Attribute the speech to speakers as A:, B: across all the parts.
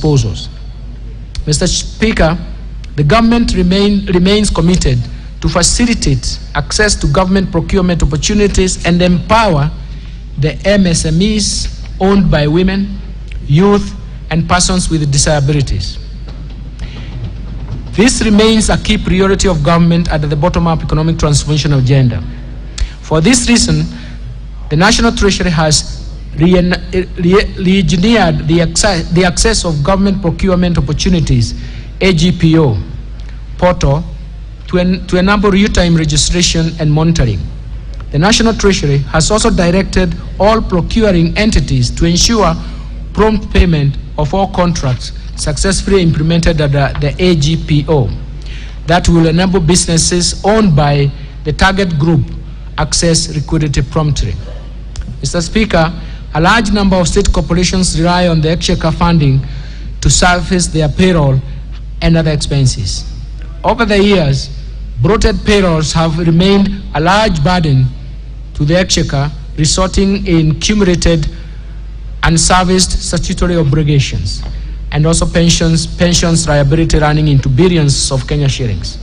A: disposals. Mr. Speaker, the government remains committed to facilitate access to government procurement opportunities and empower the MSMEs owned by women, youth, and persons with disabilities. This remains a key priority of government under the bottom-up economic transformation agenda. For this reason, the National Treasury has re-engineered the access of government procurement opportunities, AGPO, portal, to enable real-time registration and monitoring. The National Treasury has also directed all procuring entities to ensure prompt payment of all contracts successfully implemented under the AGPO that will enable businesses owned by the target group access liquidity promptly. Mr. Speaker, a large number of state corporations rely on the Exchequer funding to service their payroll and other expenses. Over the years, bloated payrolls have remained a large burden to the Exchequer, resulting in accumulated unserviced statutory obligations and also pensions liability running into billions of Kenya shillings.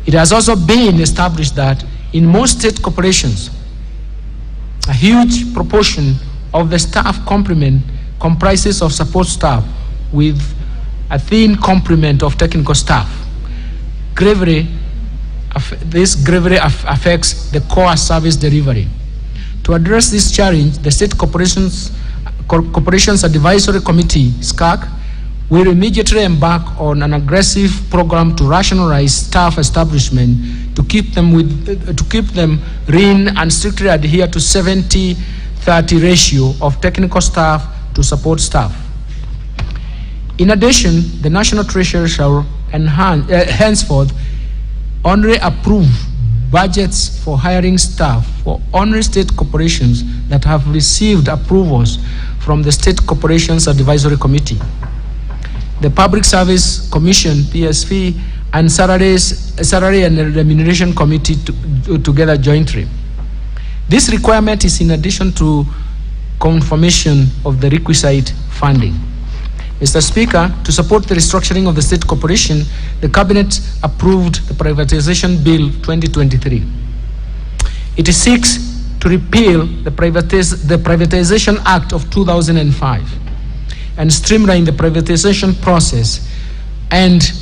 A: It has also been established that in most state corporations, a huge proportion of the staff complement comprises of support staff with a thin complement of technical staff. This gravely affects the core service delivery. To address this challenge, the State Corporations Advisory Committee, SCAC, will immediately embark on an aggressive program to rationalize staff establishment to keep them lean and strictly adhere to 70-30 ratio of technical staff to support staff. In addition, the National Treasury shall henceforth only approve budgets for hiring staff for only state corporations that have received approvals from the State Corporations Advisory Committee, the Public Service Commission, PSV, and Salary and Remuneration Committee together jointly. This requirement is in addition to confirmation of the requisite funding. Mr. Speaker, to support the restructuring of the state corporation, the Cabinet approved the Privatization Bill 2023. It seeks to repeal the Privatization Act of 2005 and streamline the privatization process and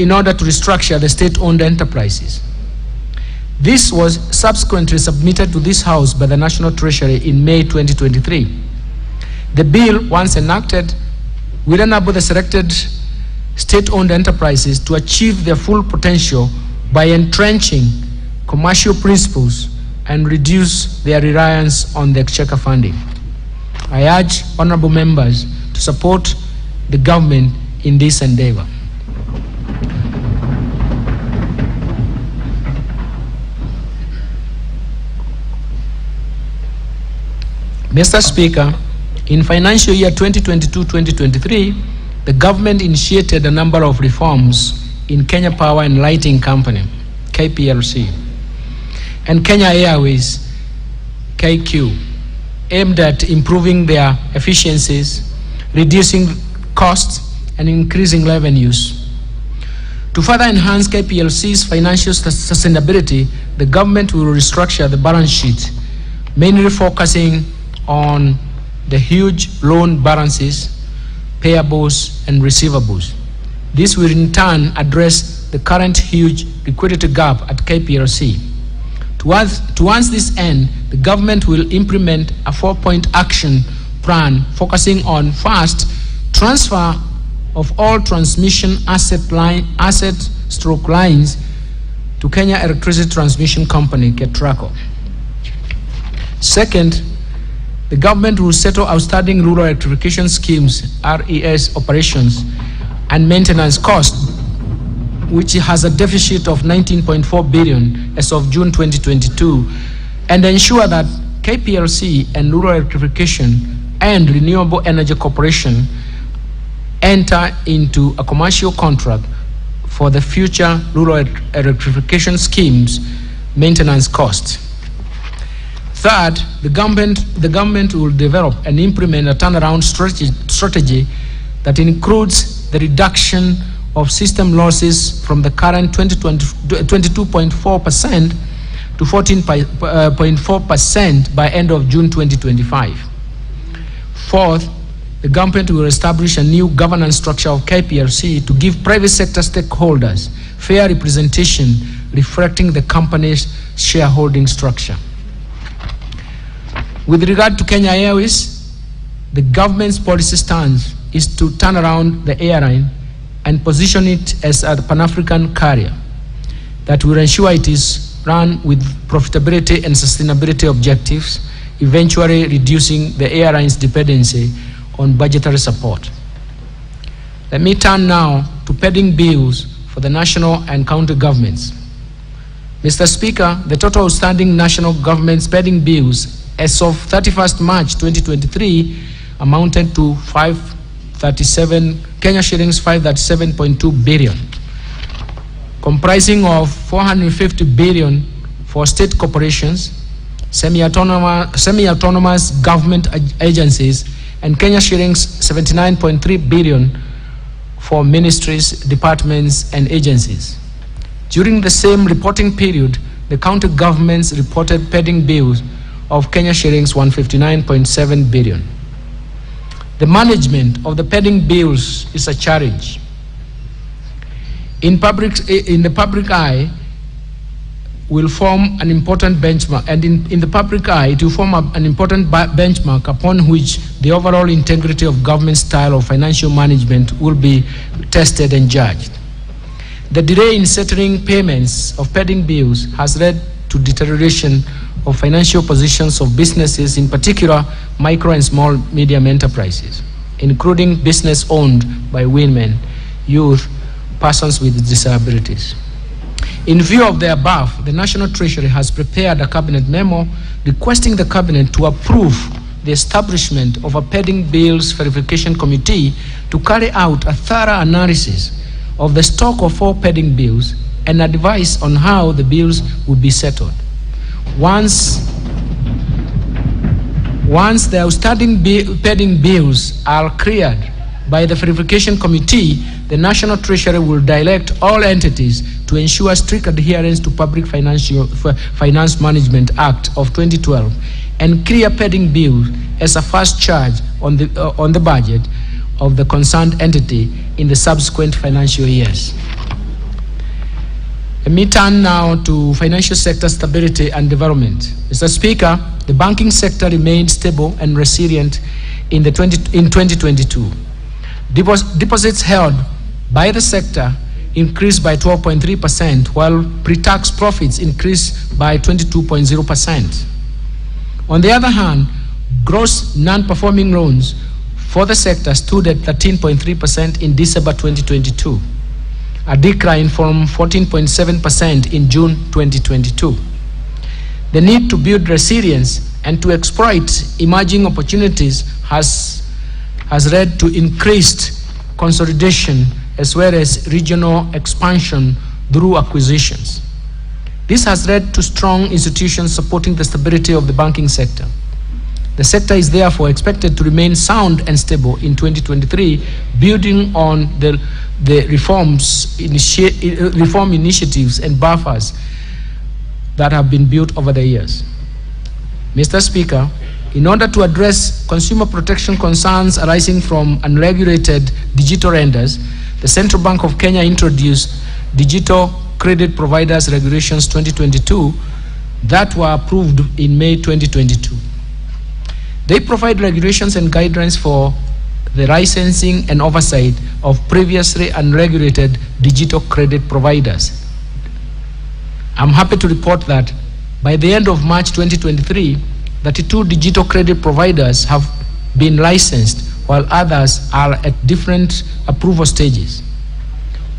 A: in order to restructure the state-owned enterprises. This was subsequently submitted to this House by the National Treasury in May 2023. The bill, once enacted, will enable the selected state-owned enterprises to achieve their full potential by entrenching commercial principles and reduce their reliance on the Exchequer funding. I urge honorable members to support the government in this endeavor. Mr. Speaker, in financial year 2022-2023, the government initiated a number of reforms in Kenya Power and Lighting Company, KPLC, and Kenya Airways, KQ, aimed at improving their efficiencies, reducing costs, and increasing revenues. To further enhance KPLC's financial sustainability, the government will restructure the balance sheet, mainly focusing on the huge loan balances, payables, and receivables. This will in turn address the current huge liquidity gap at KPLC. Towards this end, the government will implement a 4-point action plan focusing on, first, transfer of all transmission asset lines to Kenya Electricity Transmission Company, KETRACO. Second, the government will settle outstanding rural electrification schemes, RES operations and maintenance costs, which has a deficit of 19.4 billion as of June 2022, and ensure that KPLC and Rural Electrification and Renewable Energy Corporation enter into a commercial contract for the future rural electrification schemes maintenance costs. Third, the government will develop and implement a turnaround strategy that includes the reduction of system losses from the current 22.4% to 14.4% by end of June 2025. Fourth, the government will establish a new governance structure of KPLC to give private sector stakeholders fair representation reflecting the company's shareholding structure. With regard to Kenya Airways, the government's policy stance is to turn around the airline and position it as a Pan-African carrier that will ensure it is run with profitability and sustainability objectives, eventually reducing the airline's dependency on budgetary support. Let me turn now to pending bills for the national and county governments. Mr. Speaker, the total outstanding national government's pending bills as of 31st March 2023 amounted to 537.2 billion, comprising of 450 billion for state corporations, semi-autonomous government agencies, and Kenya shillings 79.3 billion for ministries, departments, and agencies. During the same reporting period, the county governments reported pending bills of Kenya shillings 159.7 billion. The management of the pending bills is a challenge. In the public eye, will form an important benchmark, and in the public eye, it will form an important benchmark upon which the overall integrity of government style of financial management will be tested and judged. The delay in settling payments of pending bills has led to deterioration of financial positions of businesses, in particular micro and small medium enterprises, including business owned by women, youth, persons with disabilities. In view of the above, the National Treasury has prepared a cabinet memo requesting the cabinet to approve the establishment of a pending bills verification committee to carry out a thorough analysis of the stock of all pending bills and advice on how the bills would be settled. Once the outstanding pending bills are cleared by the verification committee, the National Treasury will direct all entities to ensure strict adherence to Public Finance Management Act of 2012 and clear pending bills as a first charge on the budget of the concerned entity in the subsequent financial years. Let me turn now to financial sector stability and development. Mr. Speaker, the banking sector remained stable and resilient in 2022. Deposits held by the sector increased by 12.3%, while pre-tax profits increased by 22.0%. On the other hand, gross non-performing loans for the sector stood at 13.3% in December 2022, a decline from 14.7% in June 2022. The need to build resilience and to exploit emerging opportunities has led to increased consolidation as well as regional expansion through acquisitions. This has led to strong institutions supporting the stability of the banking sector. The sector is therefore expected to remain sound and stable in 2023, building on the reform initiatives and buffers that have been built over the years. Mr. Speaker, in order to address consumer protection concerns arising from unregulated digital lenders, the Central Bank of Kenya introduced Digital Credit Providers Regulations 2022 that were approved in May 2022. They provide regulations and guidelines for the licensing and oversight of previously unregulated digital credit providers. I'm happy to report that by the end of March 2023, 32 digital credit providers have been licensed, while others are at different approval stages.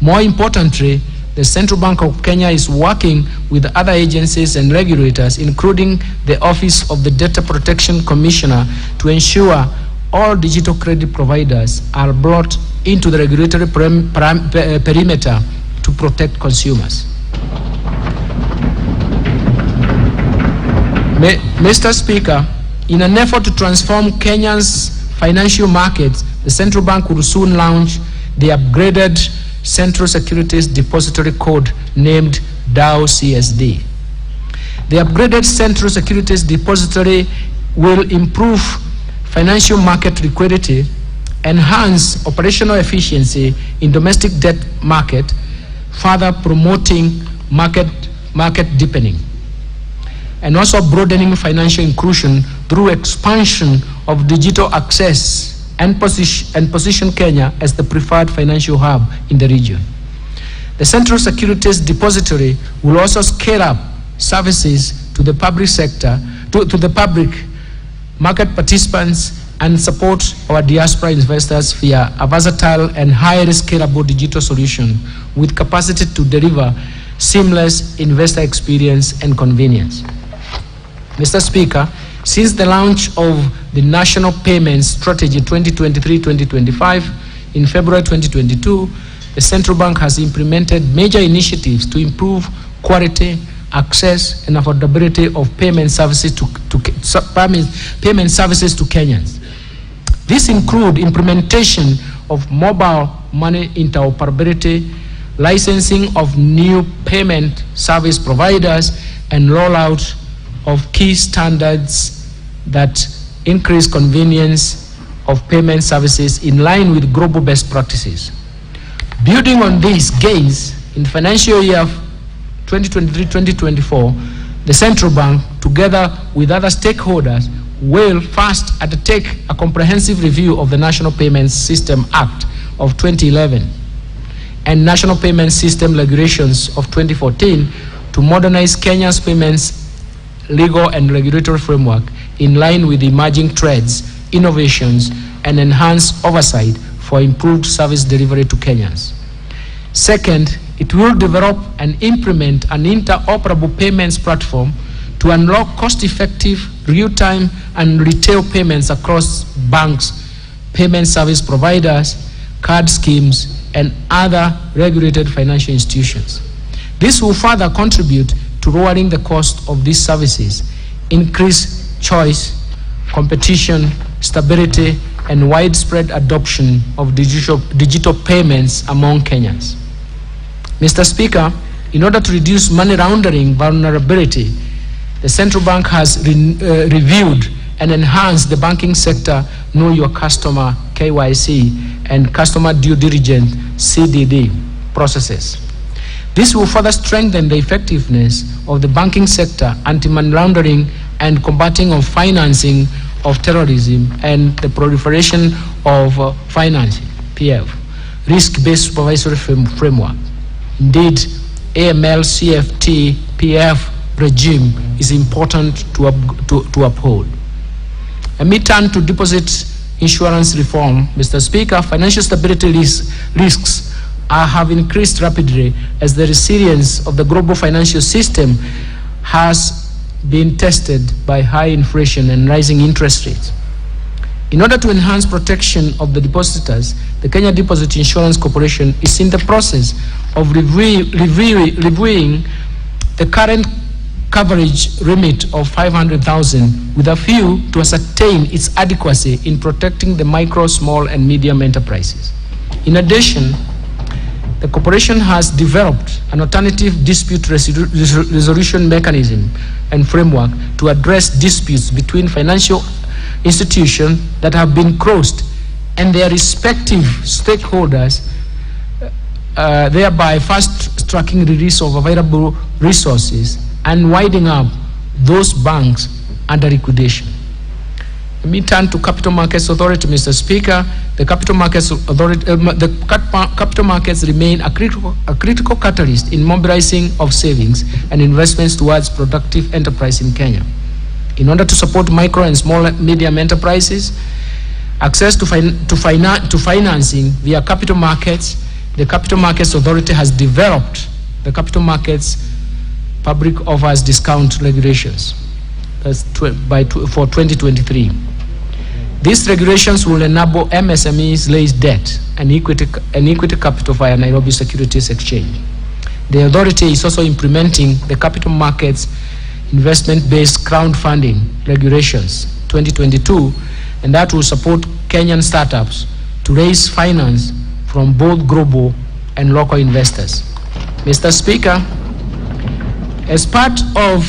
A: More importantly, the Central Bank of Kenya is working with other agencies and regulators, including the Office of the Data Protection Commissioner, to ensure all digital credit providers are brought into the regulatory perimeter to protect consumers. Mr. Speaker, in an effort to transform Kenya's financial markets, the central bank will soon launch the upgraded Central Securities Depository Code named DAO CSD. The upgraded Central Securities Depository will improve financial market liquidity, enhance operational efficiency in domestic debt market, further promoting market deepening, and also broadening financial inclusion through expansion of digital access and position Kenya as the preferred financial hub in the region. The Central Securities Depository will also scale up services to the public sector, to the public market participants, and support our diaspora investors via a versatile and highly scalable digital solution with capacity to deliver seamless investor experience and convenience. Mr. Speaker, since the launch of the National Payments Strategy 2023-2025 in February 2022, the Central Bank has implemented major initiatives to improve quality, access, and affordability of payment services to Kenyans. These include implementation of mobile money interoperability, licensing of new payment service providers, and rollout of key standards that increase convenience of payment services in line with global best practices. Building on these gains, in financial year 2023-2024, the Central Bank, together with other stakeholders, will first undertake a comprehensive review of the National Payments System Act of 2011 and National Payment System Regulations of 2014 to modernize Kenya's payments legal and regulatory framework in line with emerging trends, innovations, and enhance oversight for improved service delivery to Kenyans. Second, it will develop and implement an interoperable payments platform to unlock cost-effective, real-time, and retail payments across banks, payment service providers, card schemes, and other regulated financial institutions. This will further contribute to lowering the cost of these services, increase choice, competition, stability, and widespread adoption of digital payments among Kenyans. Mr. Speaker, in order to reduce money laundering vulnerability, the Central Bank has reviewed and enhanced the banking sector Know Your Customer KYC and Customer Due Diligence CDD processes. This will further strengthen the effectiveness of the banking sector, anti-money laundering, and combating of financing of terrorism and the proliferation of financing, PF, risk-based supervisory framework. Indeed, AML, CFT, PF regime is important to uphold. Let me turn to deposit insurance reform. Mr. Speaker, financial stability risks have increased rapidly as the resilience of the global financial system has been tested by high inflation and rising interest rates. In order to enhance protection of the depositors, the Kenya Deposit Insurance Corporation is in the process of reviewing the current coverage limit of 500,000 with a view to ascertain its adequacy in protecting the micro, small, and medium enterprises. In addition, the corporation has developed an alternative dispute resolution mechanism and framework to address disputes between financial institutions that have been closed and their respective stakeholders, thereby fast-tracking release of available resources and winding up those banks under liquidation. Let me turn to Capital Markets Authority, Mr. Speaker. The Capital Markets Authority, capital markets remain a critical catalyst in mobilizing of savings and investments towards productive enterprise in Kenya. In order to support micro and small and medium enterprises, access to financing via capital markets, the Capital Markets Authority has developed the Capital Markets Public Offers Discount Regulations for 2023. These regulations will enable MSMEs raise debt and equity capital via Nairobi Securities Exchange. The authority is also implementing the Capital Markets Investment-Based Crowdfunding Regulations 2022, and that will support Kenyan startups to raise finance from both global and local investors. Mr. Speaker, as part of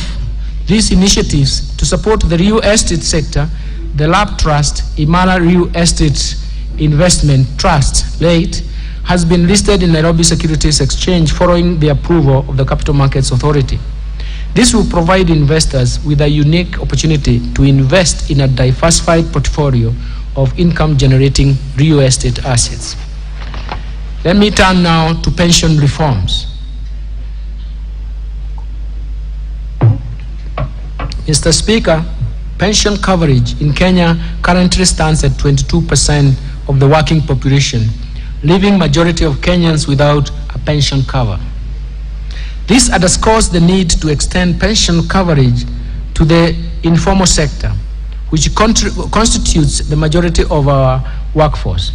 A: these initiatives to support the real estate sector, the LAP Trust, Imara Real Estate Investment Trust, late, has been listed in Nairobi Securities Exchange following the approval of the Capital Markets Authority. This will provide investors with a unique opportunity to invest in a diversified portfolio of income-generating real estate assets. Let me turn now to pension reforms. Mr. Speaker, pension coverage in Kenya currently stands at 22% of the working population, leaving majority of Kenyans without a pension cover. This underscores the need to extend pension coverage to the informal sector, which constitutes the majority of our workforce.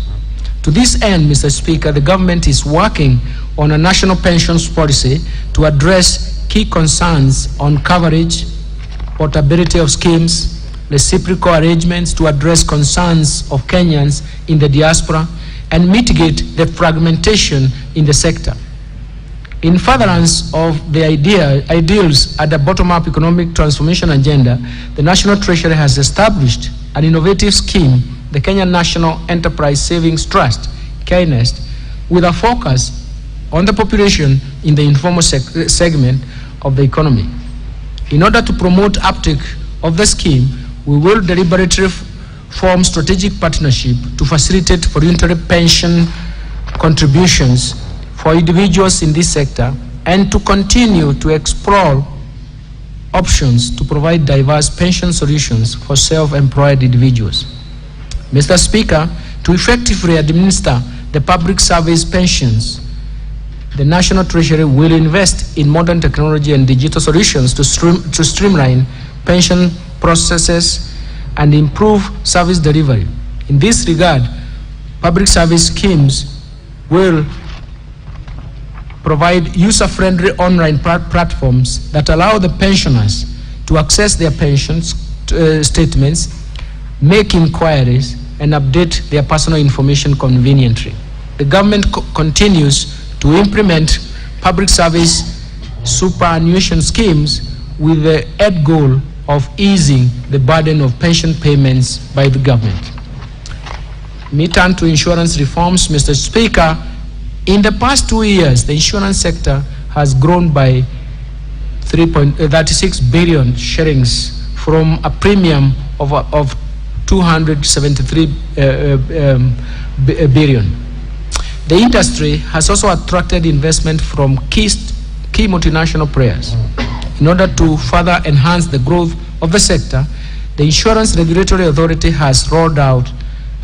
A: To this end, Mr. Speaker, the government is working on a national pensions policy to address key concerns on coverage, portability of schemes, reciprocal arrangements to address concerns of Kenyans in the diaspora, and mitigate the fragmentation in the sector. In furtherance of the ideals at the bottom-up economic transformation agenda, the National Treasury has established an innovative scheme, the Kenya National Enterprise Savings Trust, KNEST, with a focus on the population in the informal segment of the economy. In order to promote uptake of the scheme, we will deliberately form strategic partnership to facilitate voluntary pension contributions for individuals in this sector and to continue to explore options to provide diverse pension solutions for self-employed individuals. Mr. Speaker, to effectively administer the public service pensions, the National Treasury will invest in modern technology and digital solutions to streamline pension processes and improve service delivery. In this regard, public service schemes will provide user-friendly online platforms that allow the pensioners to access their pension statements, make inquiries, and update their personal information conveniently. The government continues to implement public service superannuation schemes with the end goal of easing the burden of pension payments by the government. Me turn to insurance reforms, Mr. Speaker. In the past 2 years, the insurance sector has grown by 3.36 billion shillings from a premium of 273 billion. The industry has also attracted investment from key multinational players. In order to further enhance the growth of the sector, the Insurance Regulatory Authority has rolled out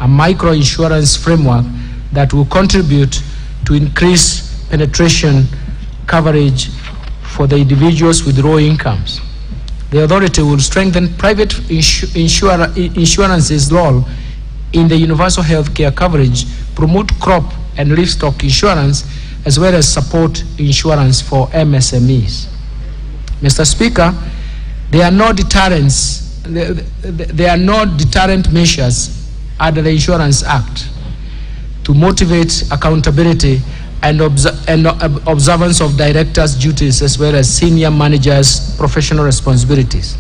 A: a micro-insurance framework that will contribute to increase penetration coverage for the individuals with low incomes. The authority will strengthen private insurance's role in the universal health care coverage, promote crop and livestock insurance, as well as support insurance for MSMEs. Mr. Speaker, there are no deterrents. There are no deterrent measures under the Insurance Act to motivate accountability and observance of directors' duties as well as senior managers' professional responsibilities.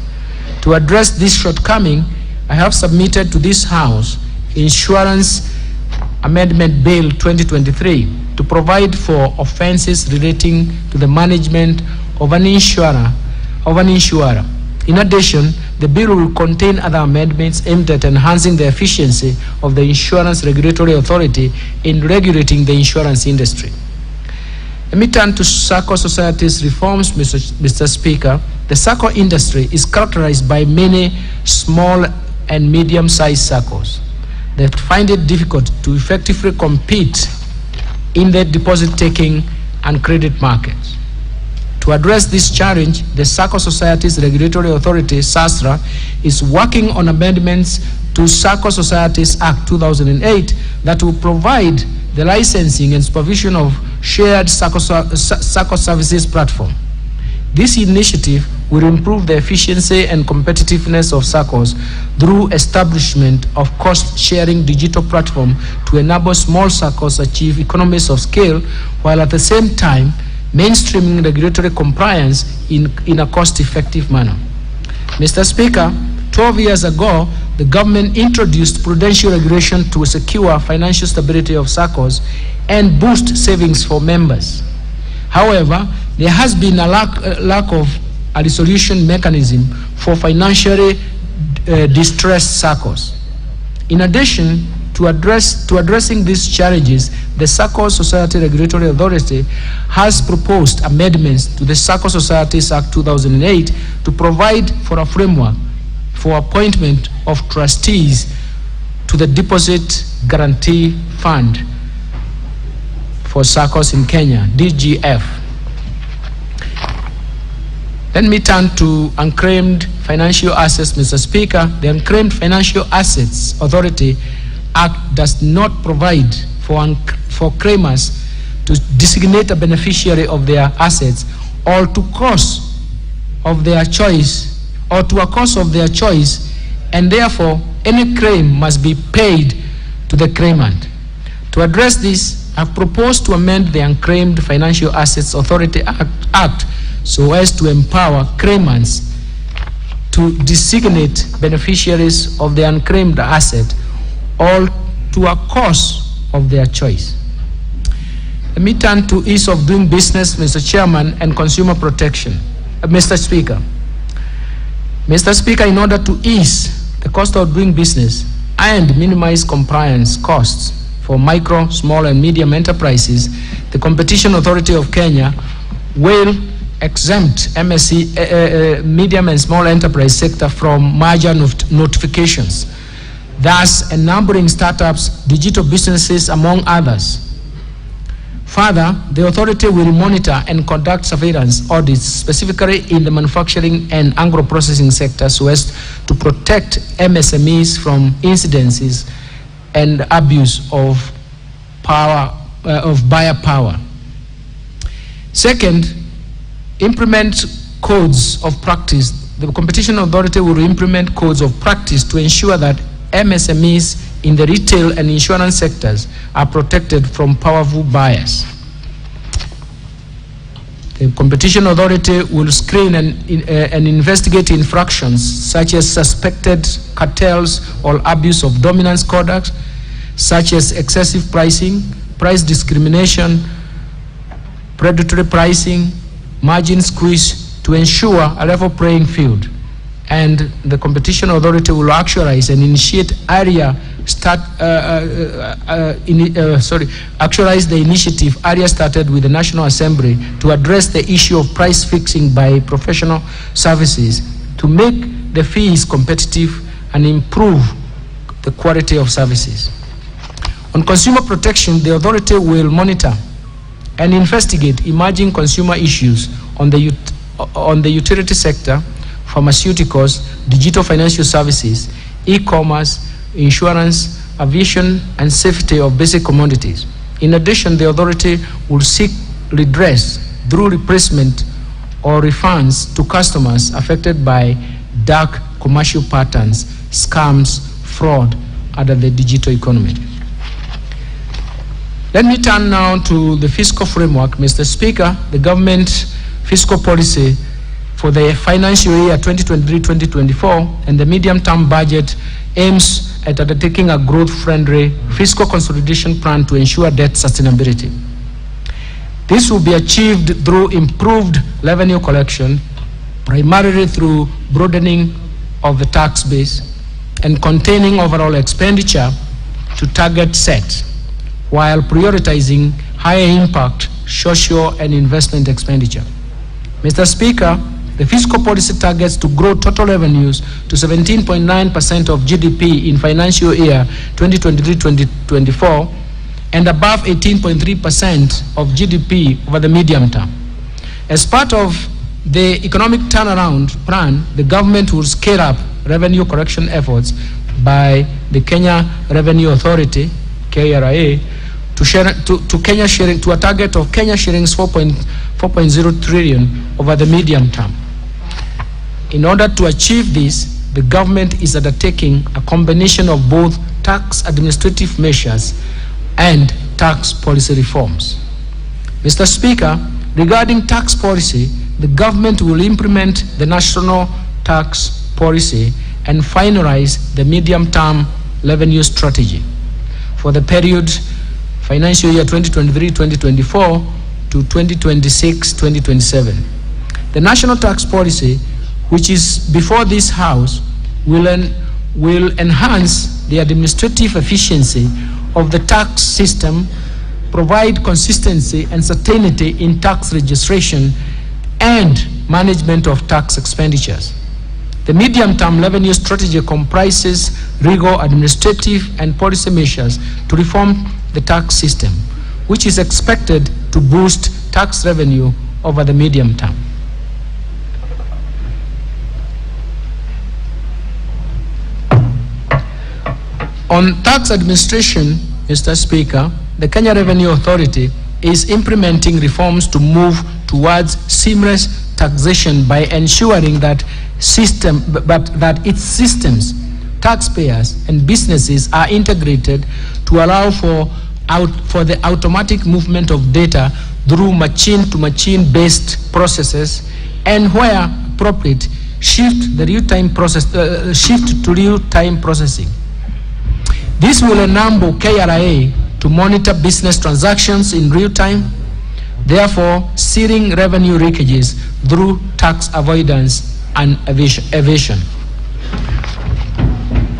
A: To address this shortcoming, I have submitted to this House Insurance Amendment Bill 2023 to provide for offenses relating to the management of an insurer. In addition, the bill will contain other amendments aimed at enhancing the efficiency of the Insurance Regulatory Authority in regulating the insurance industry. Let me turn to SACCO societies reforms, Mr. Speaker. The SACCO industry is characterized by many small and medium-sized SACCOs that find it difficult to effectively compete in the deposit-taking and credit markets. To address this challenge, the SACCO Societies Regulatory Authority, SASRA, is working on amendments to SACCO Societies Act 2008 that will provide the licensing and supervision of shared SACCO services platform. This initiative will improve the efficiency and competitiveness of SACCOs through establishment of cost-sharing digital platform to enable small SACCOs achieve economies of scale, while at the same time mainstreaming regulatory compliance in a cost-effective manner. Mr. Speaker, 12 years ago, the government introduced prudential regulation to secure financial stability of SACCOs and boost savings for members. However, there has been a lack of a resolution mechanism for financially distressed SACCOs. In addition to addressing these challenges, the SACCO Society Regulatory Authority has proposed amendments to the SACCO Societies Act 2008 to provide for a framework for appointment of trustees to the Deposit Guarantee Fund for SACCOs in Kenya, DGF. Let me turn to unclaimed financial assets, Mr. Speaker. The Unclaimed Financial Assets Authority Act does not provide for claimers to designate a beneficiary of their assets or to cause of their choice, and therefore any claim must be paid to the claimant. To address this, I've proposed to amend the Unclaimed Financial Assets Authority Act so as to empower claimants to designate beneficiaries of the unclaimed asset or to a cause of their choice. Let me turn to ease of doing business, Mr. Chairman, and consumer protection. Mr. Speaker. Mr. Speaker, in order to ease the cost of doing business and minimize compliance costs for micro, small, and medium enterprises, the Competition Authority of Kenya will exempt MSE, medium and small enterprise sector from merger notifications, thus enabling startups, digital businesses, among others. Further, the authority will monitor and conduct surveillance audits specifically in the manufacturing and agro-processing sector so as to protect MSMEs from incidences and abuse of buyer power. Second, implement codes of practice. The Competition Authority will implement codes of practice to ensure that MSMEs in the retail and insurance sectors are protected from powerful buyers. The Competition Authority will screen and investigate infractions such as suspected cartels or abuse of dominance conduct, such as excessive pricing, price discrimination, predatory pricing, margin squeeze, to ensure a level playing field. And the Competition Authority will actualize and initiate actualize the initiative started with the National Assembly to address the issue of price fixing by professional services to make the fees competitive and improve the quality of services. On consumer protection, the authority will monitor and investigate emerging consumer issues on the utility sector, pharmaceuticals, digital financial services, e-commerce, insurance, aviation, and safety of basic commodities. In addition, the authority will seek redress through replacement or refunds to customers affected by dark commercial patterns, scams, fraud under the digital economy. Let me turn now to the fiscal framework. Mr. Speaker, the government fiscal policy for the financial year 2023-2024 and the medium-term budget aims at undertaking a growth-friendly fiscal consolidation plan to ensure debt sustainability. This will be achieved through improved revenue collection, primarily through broadening of the tax base and containing overall expenditure to target set, while prioritizing higher impact social and investment expenditure. Mr. Speaker, the fiscal policy targets to grow total revenues to 17.9% of GDP in financial year 2023-2024 and above 18.3% of GDP over the medium term. As part of the economic turnaround plan, the government will scale up revenue collection efforts by the Kenya Revenue Authority, KRA, to a target of Kenya shillings 4.0 trillion over the medium term. In order to achieve this, the government is undertaking a combination of both tax administrative measures and tax policy reforms. Mr. Speaker, regarding tax policy, the government will implement the national tax policy and finalize the medium-term revenue strategy for the period financial year 2023-2024 to 2026-2027. The national tax policy, which is before this House, will enhance the administrative efficiency of the tax system, provide consistency and certainty in tax registration and management of tax expenditures. The medium-term revenue strategy comprises rigorous administrative and policy measures to reform the tax system, which is expected to boost tax revenue over the medium term. On tax administration, Mr. Speaker, the Kenya Revenue Authority is implementing reforms to move towards seamless taxation by ensuring that its systems, taxpayers, and businesses are integrated to allow for the automatic movement of data through machine-to-machine based processes, and where appropriate, shift to real-time processing. This will enable KRA to monitor business transactions in real time, therefore sealing revenue leakages through tax avoidance and evasion.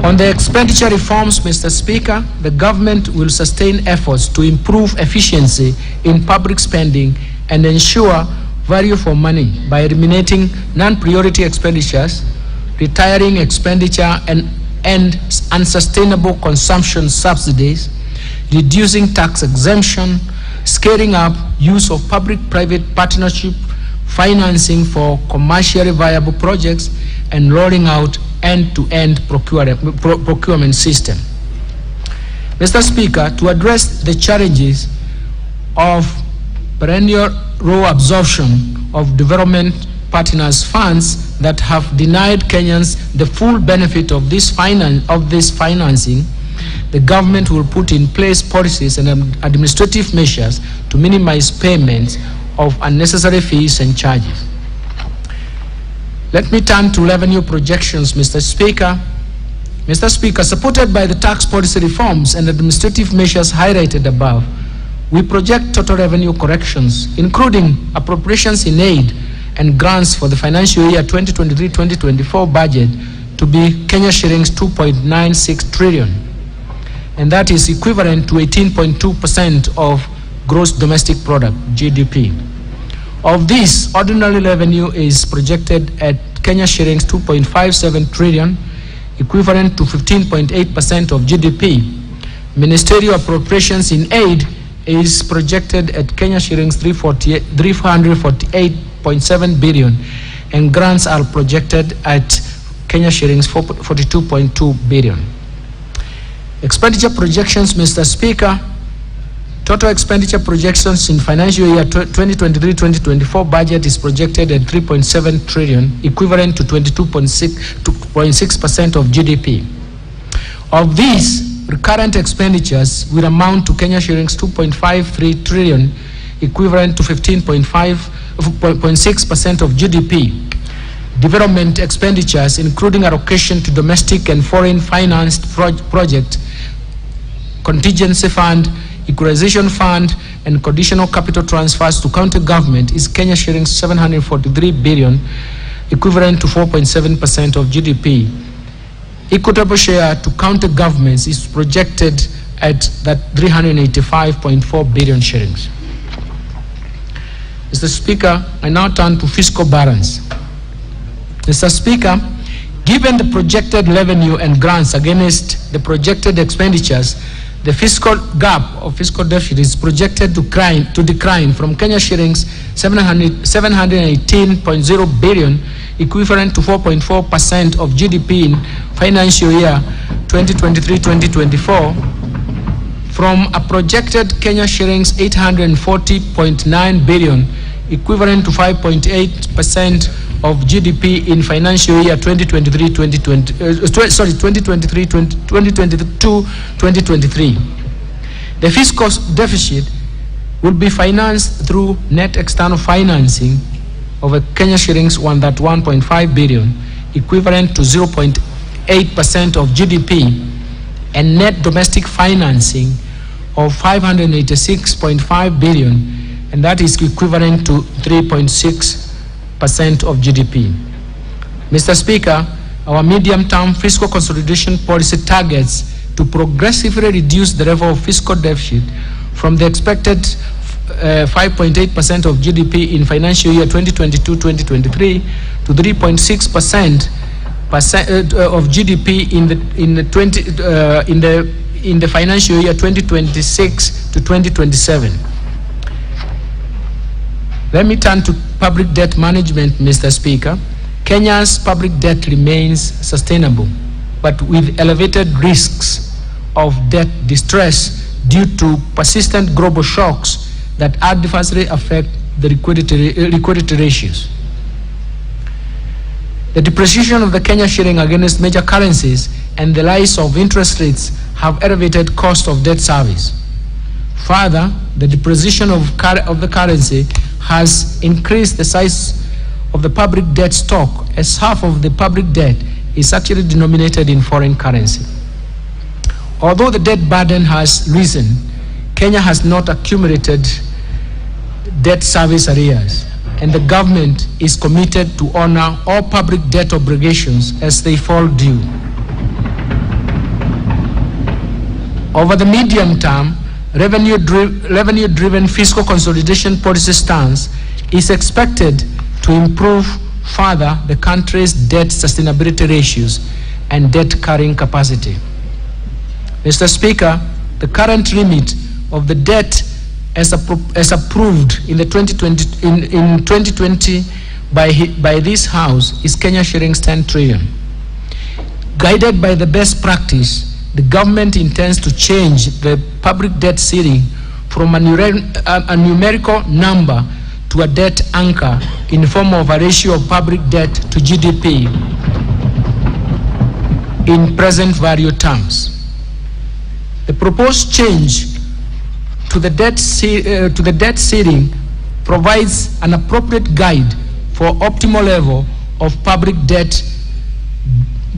A: On the expenditure reforms, Mr. Speaker, the government will sustain efforts to improve efficiency in public spending and ensure value for money by eliminating non-priority expenditures, retiring expenditure and unsustainable consumption subsidies, reducing tax exemption, scaling up use of public-private partnership financing for commercially viable projects, and rolling out end-to-end procurement system. Mr. Speaker, to address the challenges of perennial low absorption of development partners' funds that have denied Kenyans the full benefit of this financing, the government will put in place policies and administrative measures to minimize payments of unnecessary fees and charges. Let me turn to revenue projections, Mr. Speaker. Mr. Speaker, supported by the tax policy reforms and administrative measures highlighted above, we project total revenue corrections, including appropriations in aid and grants for the financial year 2023-2024 budget to be Kenya shillings 2.96 trillion, and that is equivalent to 18.2% of gross domestic product, GDP. Of this, ordinary revenue is projected at Kenya shillings 2.57 trillion, equivalent to 15.8% of GDP. Ministerial appropriations in aid is projected at Kenya shillings 348.7 billion, and grants are projected at Kenya shillings 42.2 billion. Expenditure projections, Mr. Speaker. Total expenditure projections in financial year 2023-2024 budget is projected at 3.7 trillion, equivalent to 22.6% of GDP. Of these, recurrent expenditures will amount to Kenya shillings 2.53 trillion, equivalent to 15.6% of GDP. Development expenditures, including allocation to domestic and foreign financed project, contingency fund, equalization fund, and conditional capital transfers to county government is Kenya shillings 743 billion, equivalent to 4.7% of GDP. Equitable share to county governments is projected at that 385.4 billion shillings. Mr. Speaker, I now turn to fiscal balance. Mr. Speaker, given the projected revenue and grants against the projected expenditures, the fiscal gap of fiscal deficit is projected to decline from Kenya shillings 718.0 billion, equivalent to 4.4% of GDP in financial year 2023-2024, from a projected Kenya shillings 840.9 billion, equivalent to 5.8% of GDP in financial year 2022-2023. The fiscal deficit will be financed through net external financing of Kenya shillings 131.5 billion, equivalent to 0.8% of GDP, and net domestic financing of 586.5 billion, and that is equivalent to 3.6% of GDP. Mr. Speaker, our medium-term fiscal consolidation policy targets to progressively reduce the level of fiscal deficit from the expected 5.8% of GDP in financial year 2022-2023 to 3.6% of GDP in the financial year 2026 to 2027. Let me turn to public debt management, Mr. Speaker. Kenya's public debt remains sustainable, but with elevated risks of debt distress due to persistent global shocks that adversely affect the liquidity ratios. The depreciation of the Kenya shilling against major currencies and the rise of interest rates have elevated cost of debt service. Further, the depreciation of the currency has increased the size of the public debt stock, as half of the public debt is actually denominated in foreign currency. Although the debt burden has risen, Kenya has not accumulated debt service arrears, and the government is committed to honor all public debt obligations as they fall due. Over the medium term, revenue-driven fiscal consolidation policy stance is expected to improve further the country's debt sustainability ratios and debt carrying capacity. Mr. Speaker, the current limit of the debt as approved in the 2020 by this House is Kenya shillings 10 trillion. Guided by the best practice, the government intends to change the public debt ceiling from a numerical number to a debt anchor in the form of a ratio of public debt to GDP in present value terms. The proposed change to the debt ceiling provides an appropriate guide for optimal level of public debt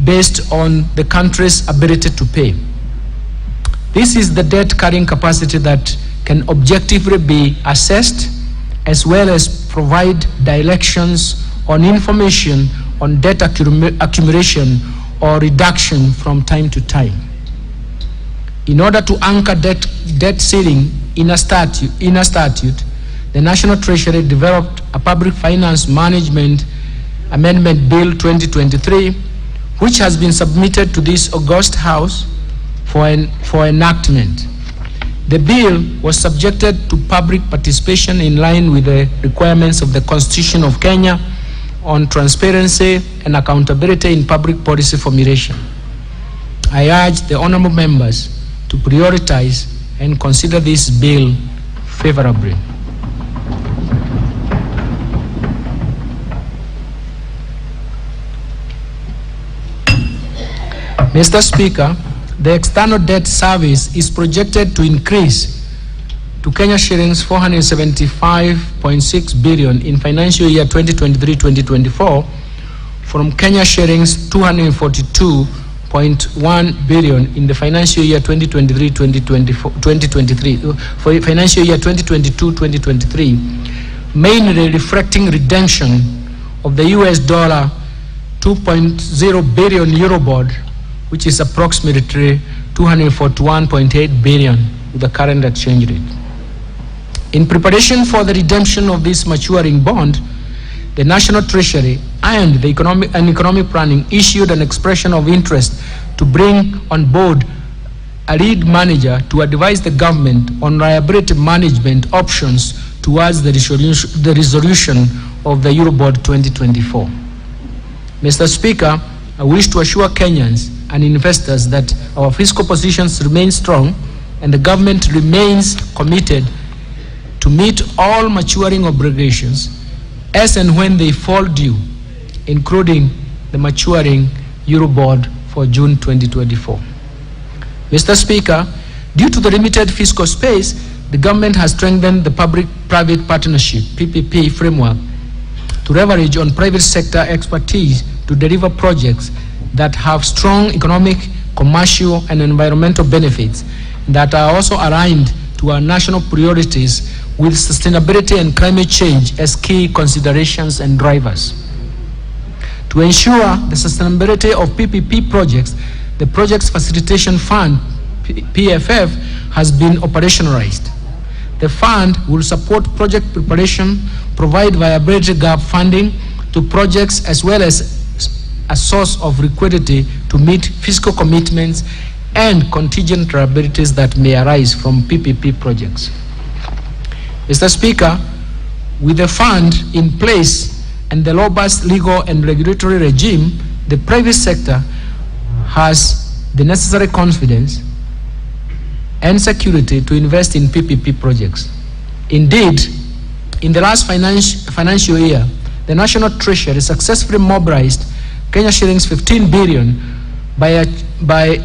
A: based on the country's ability to pay. This is the debt carrying capacity that can objectively be assessed, as well as provide directions on information on debt accumulation or reduction from time to time. In order to anchor debt ceiling in a statute, the National Treasury developed a Public Finance Management Amendment Bill 2023, which has been submitted to this august House for enactment. The bill was subjected to public participation in line with the requirements of the Constitution of Kenya on transparency and accountability in public policy formulation. I urge the honorable members to prioritize and consider this bill favorably. Mr. Speaker, the external debt service is projected to increase to Kenya shillings 475.6 billion in financial year 2023-2024 from Kenya shillings 242.1 billion in the financial year 2023 for financial year 2022-2023, mainly reflecting redemption of the US dollar 2.0 billion Eurobond, which is approximately 241.8 billion with the current exchange rate. In preparation for the redemption of this maturing bond, the National Treasury and the Economic Planning issued an expression of interest to bring on board a lead manager to advise the government on liability management options towards the resolution of the Eurobond 2024. Mr. Speaker, I wish to assure Kenyans and investors that our fiscal positions remain strong and the government remains committed to meet all maturing obligations as and when they fall due including the maturing Eurobond for June 2024. Mr. Speaker, due to the limited fiscal space, the government has strengthened the public-private partnership, PPP framework, to leverage on private sector expertise to deliver projects that have strong economic, commercial, and environmental benefits that are also aligned to our national priorities with sustainability and climate change as key considerations and drivers. To ensure the sustainability of PPP projects, the Projects Facilitation Fund, PFF, has been operationalized. The fund will support project preparation, provide viability gap funding to projects, as well as a source of liquidity to meet fiscal commitments and contingent liabilities that may arise from PPP projects. Mr. Speaker, with the fund in place and the robust legal and regulatory regime, the private sector has the necessary confidence and security to invest in PPP projects. Indeed, in the last financial year, the National Treasury successfully mobilized Kenya shillings 15 billion by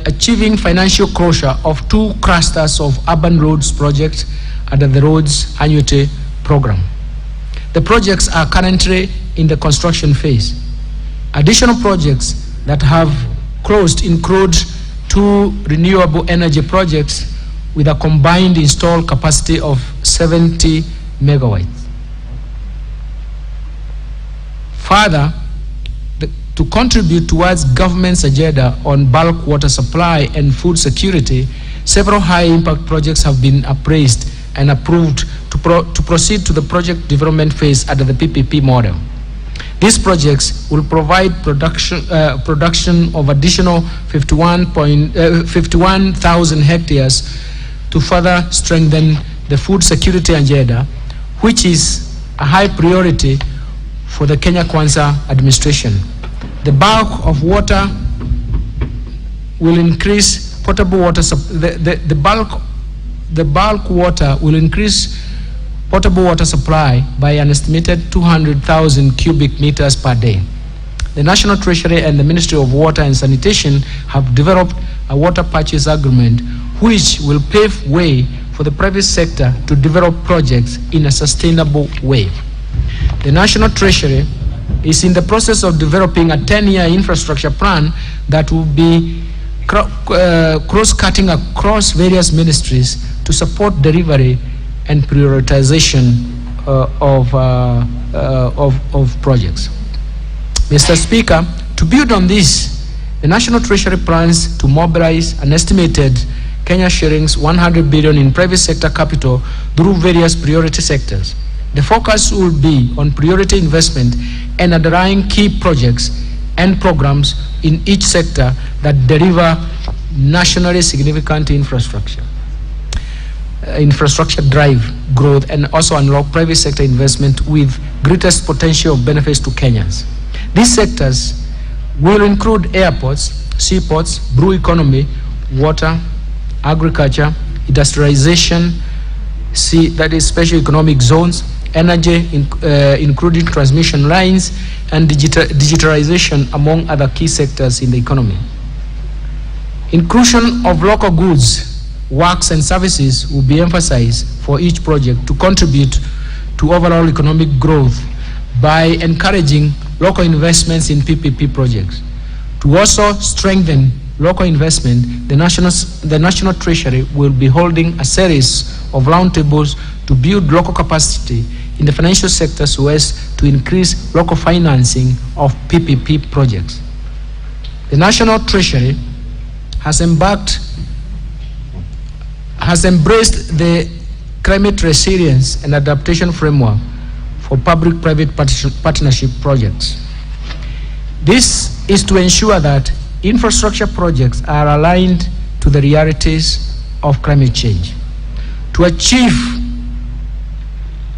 A: achieving financial closure of 2 clusters of urban roads projects under the Roads Annuity Program. The projects are currently in the construction phase. Additional projects that have closed include 2 renewable energy projects with a combined installed capacity of 70 megawatts. Further, to contribute towards government's agenda on bulk water supply and food security, several high-impact projects have been appraised and approved to proceed to the project development phase under the PPP model. These projects will provide production of additional 51,000 hectares to further strengthen the food security agenda, which is a high priority for the Kenya Kwanza administration. The bulk of water will increase potable water. The bulk water will increase potable water supply by an estimated 200,000 cubic meters per day. The National Treasury and the Ministry of Water and Sanitation have developed a water purchase agreement which will pave way for the private sector to develop projects in a sustainable way. The National Treasury is in the process of developing a 10-year infrastructure plan that will be cross-cutting across various ministries to support delivery and prioritization of projects. Mr. Speaker, to build on this, the National Treasury plans to mobilize an estimated Kenya shillings 100 billion in private sector capital through various priority sectors. The focus will be on priority investment and underlying key projects and programs in each sector that deliver nationally significant infrastructure drive growth and also unlock private sector investment with greatest potential of benefits to Kenyans. These sectors will include airports, seaports, blue economy, water, agriculture, industrialization, that is special economic zones, energy, including transmission lines, and digitalization, among other key sectors in the economy. Inclusion of local goods, works, and services will be emphasized for each project to contribute to overall economic growth by encouraging local investments in PPP projects. To also strengthen local investment, the National Treasury will be holding a series of roundtables to build local capacity in the financial sector so as to increase local financing of PPP projects. The National Treasury has embraced the climate resilience and adaptation framework for public-private partnership projects. This is to ensure that infrastructure projects are aligned to the realities of climate change. To achieve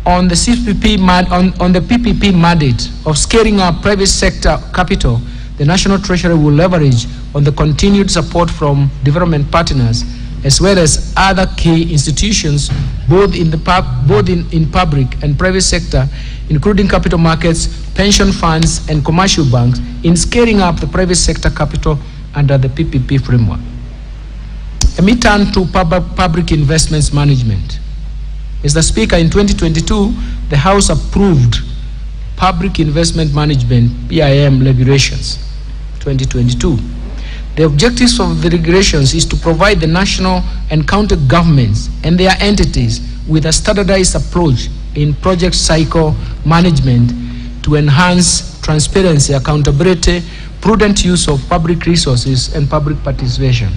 A: on the PPP mandate of scaling up private sector capital, the National Treasury will leverage on the continued support from development partners as well as other key institutions, both in public and private sector, including capital markets, pension funds, and commercial banks, in scaling up the private sector capital under the PPP framework. Let me turn to public investments management. Mr. Speaker, in 2022, the House approved Public Investment Management, PIM, regulations, 2022. The objectives of the regulations is to provide the national and county governments and their entities with a standardized approach in project cycle management to enhance transparency, accountability, prudent use of public resources, and public participation.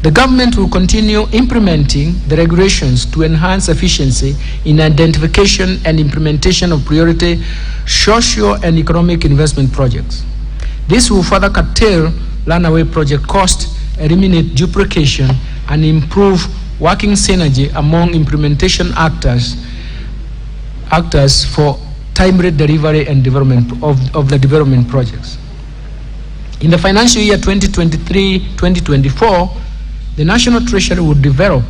A: The government will continue implementing the regulations to enhance efficiency in identification and implementation of priority socio and economic investment projects. This will further curtail runaway project cost, eliminate duplication, and improve working synergy among implementation actors for timely delivery and development of the development projects. In the financial year 2023-2024, the National Treasury will develop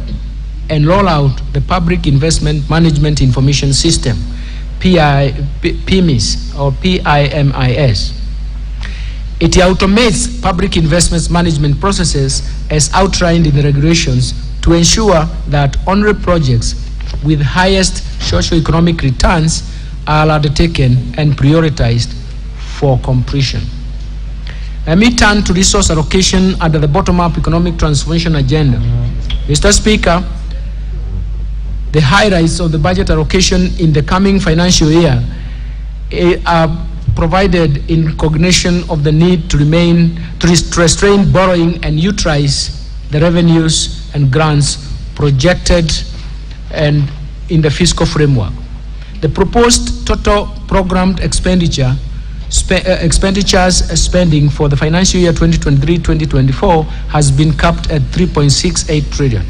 A: and roll out the Public Investment Management Information System, PIMIS or PIMIS. It automates public investments management processes as outlined in the regulations to ensure that only projects with highest socio-economic returns are undertaken and prioritized for completion. Let me turn to resource allocation under the bottom-up economic transformation agenda. Mr. Speaker, the highlights of the budget allocation in the coming financial year are provided in recognition of the need to restrain borrowing and utilize the revenues and grants projected and in the fiscal framework. The proposed total programmed expenditures spending for the financial year 2023-2024 has been capped at 3.68 trillion.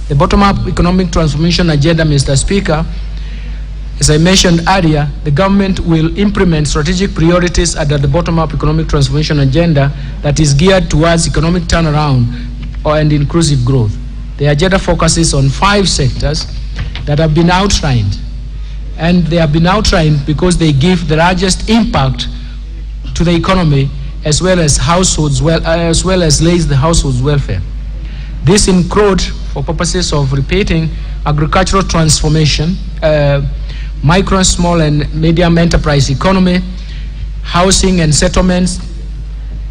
A: The bottom-up economic transformation agenda, Mr. Speaker, as I mentioned earlier, the government will implement strategic priorities under the bottom-up economic transformation agenda that is geared towards economic turnaround and inclusive growth. The agenda focuses on 5 sectors that have been outlined, and they have been outlined because they give the largest impact to the economy as well as households, as well as lays the household's welfare. This include, for purposes of repeating, agricultural transformation, micro, small, and medium enterprise economy, housing and settlements,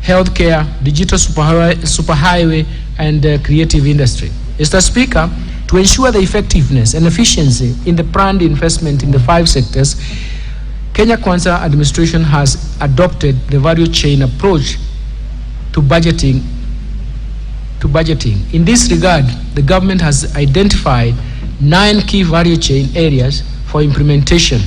A: healthcare, digital superhighway, and creative industry. Mr. Speaker, to ensure the effectiveness and efficiency in the planned investment in the 5 sectors, Kenya Kwanza administration has adopted the value chain approach to budgeting. In this regard, the government has identified 9 key value chain areas for implementation,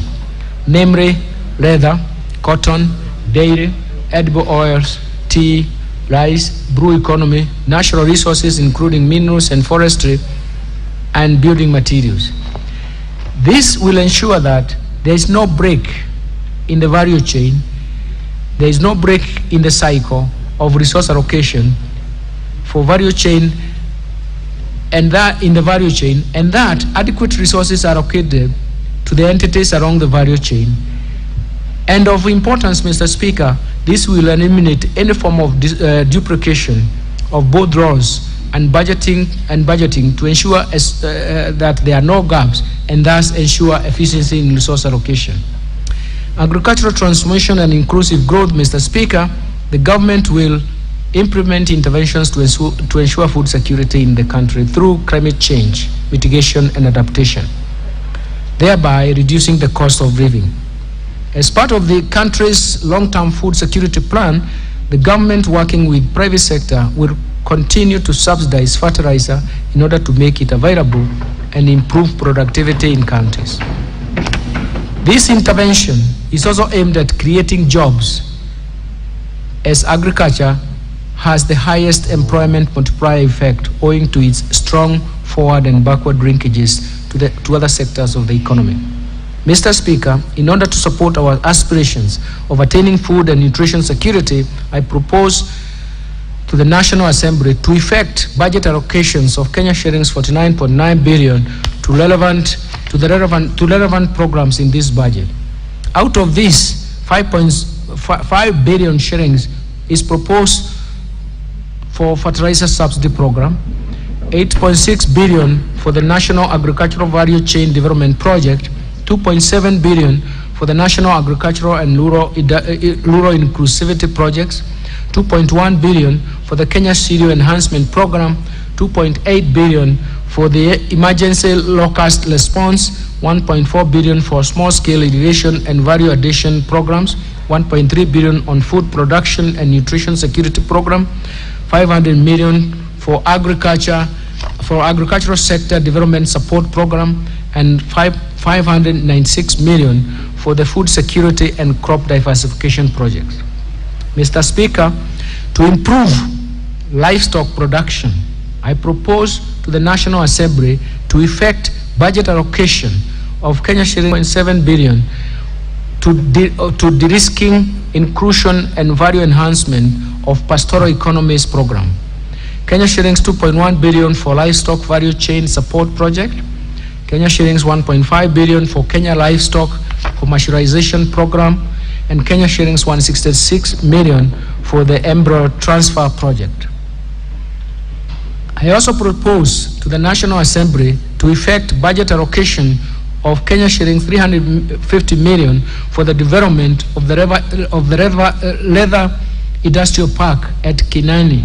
A: namely leather, cotton, dairy, edible oils, tea, rice, brew economy, natural resources including minerals and forestry, and building materials. This will ensure that there is no break in the value chain, there is no break in the cycle of resource allocation for value chain, and that in the value chain, and that adequate resources are allocated to the entities along the value chain. And of importance, Mr. Speaker, this will eliminate any form of duplication of both roles and budgeting to ensure that there are no gaps and thus ensure efficiency in resource allocation. Agricultural transformation and inclusive growth, Mr. Speaker, the government will implement interventions to ensure food security in the country through climate change, mitigation, and adaptation, thereby reducing the cost of living. As part of the country's long-term food security plan, the government, working with private sector, will continue to subsidize fertilizer in order to make it available and improve productivity in counties. This intervention is also aimed at creating jobs, as agriculture has the highest employment multiplier effect owing to its strong forward and backward linkages to other sectors of the economy. Mr. Speaker, in order to support our aspirations of attaining food and nutrition security, I propose to the National Assembly to effect budget allocations of Kenya shillings 49.9 billion to relevant programs in this budget. Out of this, 5.5 billion shillings is proposed for fertilizer subsidy program, 8.6 billion for the National Agricultural Value Chain Development Project, 2.7 billion for the National Agricultural and Rural Inclusivity Projects, 2.1 billion for the Kenya Cereal Enhancement Program, 2.8 billion for the Emergency Locust Response, 1.4 billion for small-scale irrigation and value addition programs, 1.3 billion on food production and nutrition security program, 500 million for agricultural sector development support program, and 596 million for the food security and crop diversification projects. Mr. Speaker, to improve livestock production, I propose to the National Assembly to effect budget allocation of Kenya shillings 7 billion to de-risking, inclusion and value enhancement of pastoral economies program. Kenya shillings 2.1 billion for livestock value chain support project. Kenya shillings 1.5 billion for Kenya livestock commercialization program, and Kenya shillings 166 million for the embryo transfer project. I also propose to the National Assembly to effect budget allocation of Kenya shillings 350 million for the development of the leather industrial park at Kinani.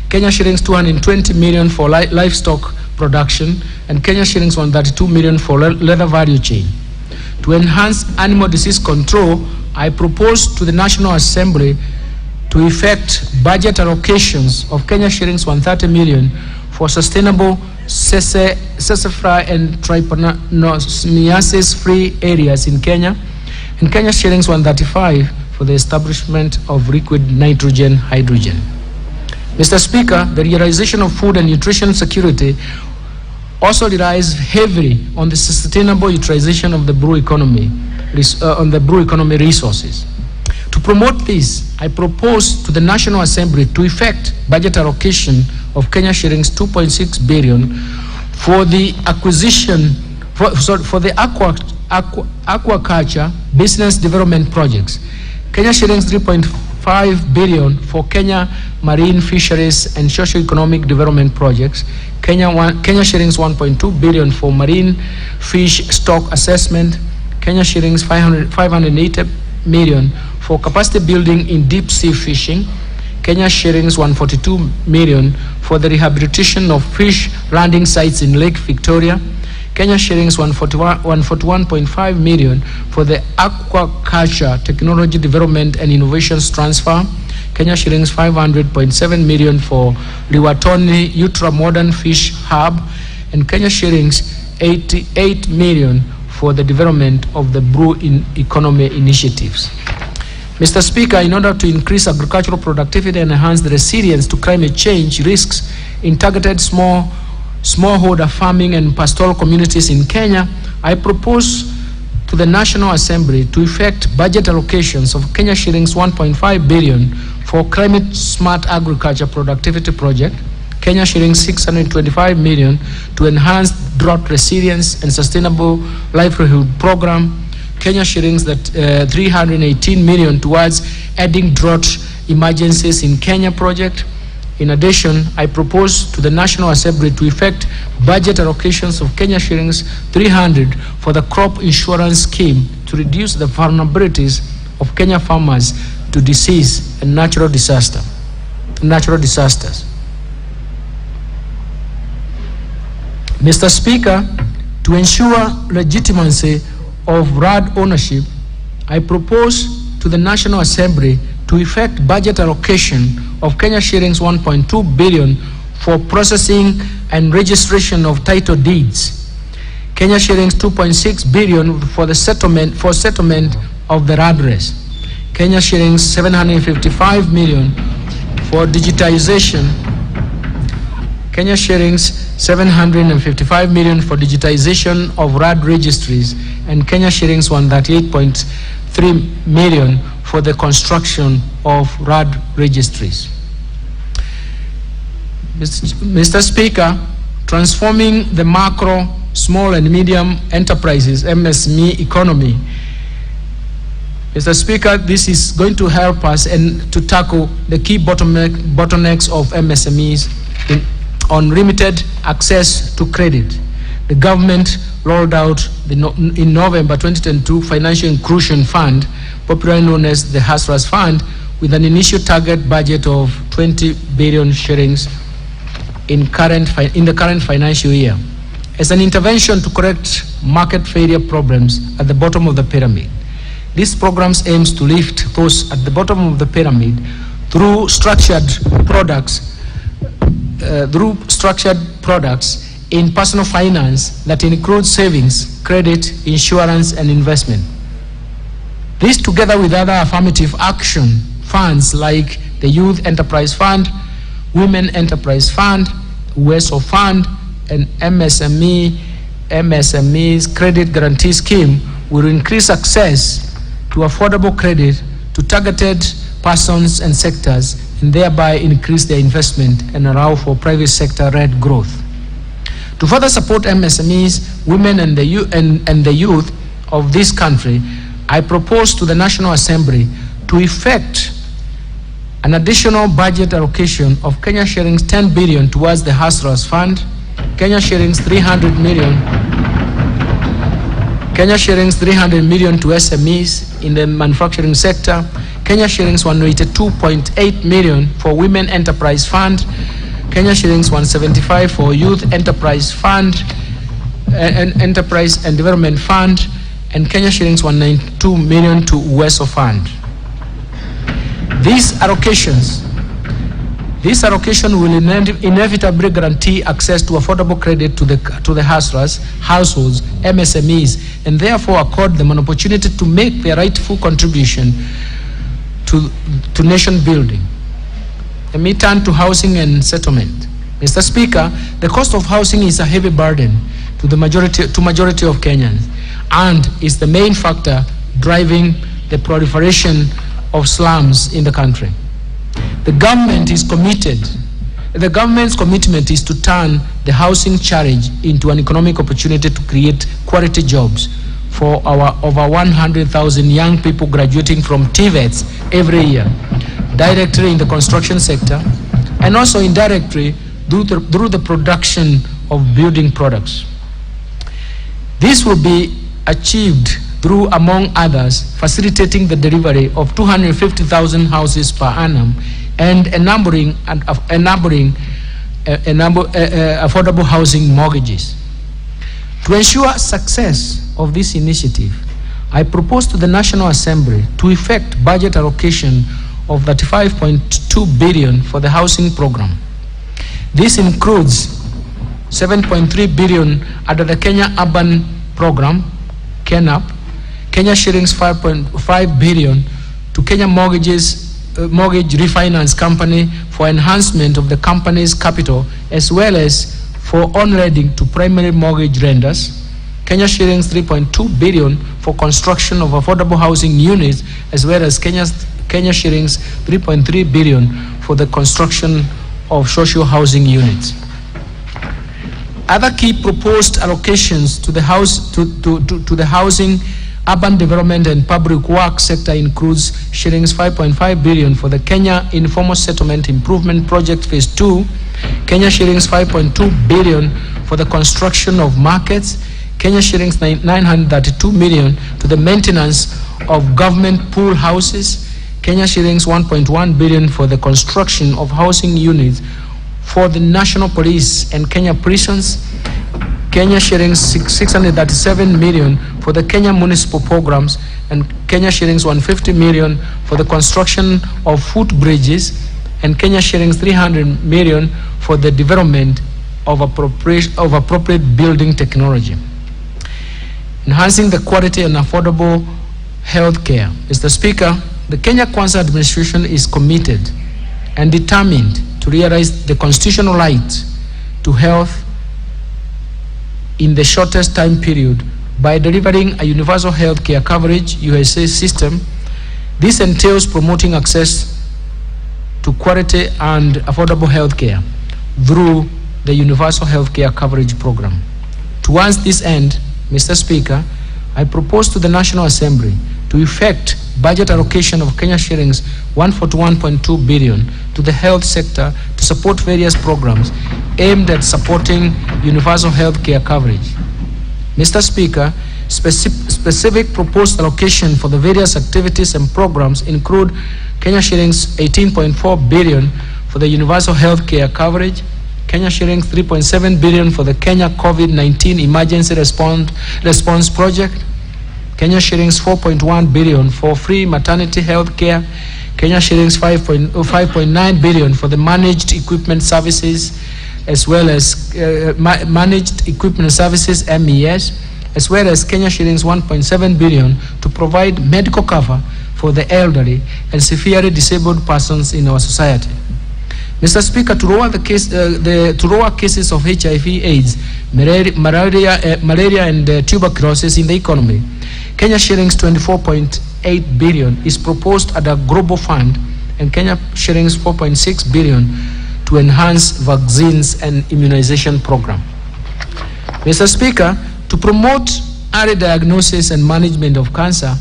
A: Kenya shillings 220 million for livestock production, and Kenya shillings 132 million for leather value chain. To enhance animal disease control, I propose to the National Assembly to effect budget allocations of Kenya shillings 130 million for sustainable sassafras and trypanosomiasis-free areas in Kenya, and Kenya shillings 135 for the establishment of liquid nitrogen hydrogen. Mr. Speaker, the realization of food and nutrition security also relies heavily on the sustainable utilization of the blue economy, resources. To promote this, I propose to the National Assembly to effect budget allocation of Kenya shillings 2.6 billion for the acquisition, for the aquaculture business development projects. Kenya shillings 3.5 billion for Kenya marine fisheries and socio-economic development projects. Kenya shillings 1.2 billion for marine fish stock assessment. Kenya shillings 580 million for capacity building in deep sea fishing. Kenya shillings 142 million for the rehabilitation of fish landing sites in Lake Victoria. Kenya shillings 141.5 million for the aquaculture technology development and innovations transfer. Kenya shillings 500.7 million for Liwatoni Ultra Modern Fish Hub, and Kenya shillings 88 million for the development of the blue economy initiatives. Mr. Speaker, in order to increase agricultural productivity and enhance the resilience to climate change risks in targeted smallholder farming and pastoral communities in Kenya, I propose to the National Assembly to effect budget allocations of Kenya shillings 1.5 billion for climate smart agriculture productivity project, Kenya shillings 625 million to enhance drought resilience and sustainable livelihood program, Kenya shillings 318 million towards adding drought emergencies in Kenya project. In addition, I propose to the National Assembly to effect budget allocations of Kenya shillings 300 for the crop insurance scheme to reduce the vulnerabilities of Kenya farmers to disease and natural disasters. Mr. Speaker, to ensure legitimacy of RAD ownership, I propose to the National Assembly to effect budget allocation of Kenya shillings 1.2 billion for processing and registration of title deeds. Kenya shillings 2.6 billion for the settlement of the RAD race. Kenya shillings 755 million for digitization. Kenya shillings 755 million for digitization of RAD registries, and Kenya shillings 138.3 million for the construction of RAD registries. Mr. Speaker, transforming the macro, small and medium enterprises, MSME economy. Mr. Speaker, this is going to help us to tackle the key bottlenecks of MSMEs on limited access to credit. The government rolled out in November 2022 Financial Inclusion Fund, popularly known as the Hustlers Fund, with an initial target budget of 20 billion shillings in the current financial year, as an intervention to correct market failure problems at the bottom of the pyramid. This program aims to lift those at the bottom of the pyramid through structured products in personal finance that includes savings, credit, insurance, and investment. This, together with other affirmative action funds like the Youth Enterprise Fund, Women Enterprise Fund, UESO Fund, and MSME's Credit Guarantee Scheme, will increase access to affordable credit to targeted persons and sectors, and thereby increase their investment and allow for private sector-led growth. To further support MSMEs, women, and the youth of this country, I propose to the National Assembly to effect an additional budget allocation of Kenya shillings 10 billion towards the Hustlers Fund, Kenya shillings 300 million to SMEs in the manufacturing sector, Kenya shillings 182.8 million for Women Enterprise Fund, Kenya shillings 175 for Youth Enterprise Fund, Enterprise and Development Fund, and Kenya shillings 192 million to UESO Fund. These allocation will inevitably guarantee access to affordable credit to the hustlers, households, MSMEs, and therefore accord them an opportunity to make their rightful contribution to nation building. Let me turn to housing and settlement. Mr. Speaker, the cost of housing is a heavy burden to the majority of Kenyans, and is the main factor driving the proliferation of slums in the country. The government's commitment is to turn the housing challenge into an economic opportunity to create quality jobs for our over 100,000 young people graduating from TVETs every year, directly in the construction sector, and also indirectly through the production of building products. This will be achieved through, among others, facilitating the delivery of 250,000 houses per annum and enabling affordable housing mortgages. To ensure success of this initiative, I propose to the National Assembly to effect budget allocation of 35.2 billion for the housing program. This includes 7.3 billion under the Kenya Urban Program, KENAP, Kenya shillings 5.5 billion to Kenya Mortgage Refinance Company for enhancement of the company's capital, as well as for on-lending to primary mortgage lenders, Kenya shillings 3.2 billion for construction of affordable housing units, as well as Kenya shillings 3.3 billion for the construction of social housing units. Other key proposed allocations to the housing, urban development and public works sector includes shillings 5.5 billion for the Kenya Informal Settlement Improvement Project Phase 2, Kenya shillings 5.2 billion for the construction of markets, Kenya shillings 932 million to the maintenance of government pool houses, Kenya shillings 1.1 billion for the construction of housing units for the National Police and Kenya prisons, Kenya shillings 637 million for the Kenya municipal programs, and Kenya shillings 150 million for the construction of footbridges, and Kenya shillings 300 million for the development of appropriate building technology. Enhancing the quality and affordable health care. Mr. Speaker, the Kenya Kwanza administration is committed and determined to realize the constitutional right to health in the shortest time period by delivering a universal health care coverage USA system. This entails promoting access to quality and affordable health care, through the Universal Healthcare Coverage Program. Towards this end, Mr. Speaker, I propose to the National Assembly to effect budget allocation of Kenya shillings 141.2 billion to the health sector to support various programs aimed at supporting universal health care coverage. Mr. Speaker, specific proposed allocation for the various activities and programs include Kenya shillings 18.4 billion for the universal health care coverage, Kenya shillings 3.7 billion for the Kenya COVID-19 Emergency Response Project, Kenya shillings 4.1 billion for free maternity health care, Kenya shillings 5.9 billion for the managed equipment services, as well as managed equipment services MES, as well as Kenya shillings 1.7 billion to provide medical cover for the elderly and severely disabled persons in our society. Mr. Speaker, to lower cases of HIV/AIDS, malaria and tuberculosis in the economy, Kenya shillings 24.8 billion is proposed at a global fund, and Kenya shillings 4.6 billion to enhance vaccines and immunization program. Mr. Speaker, to promote early diagnosis and management of cancer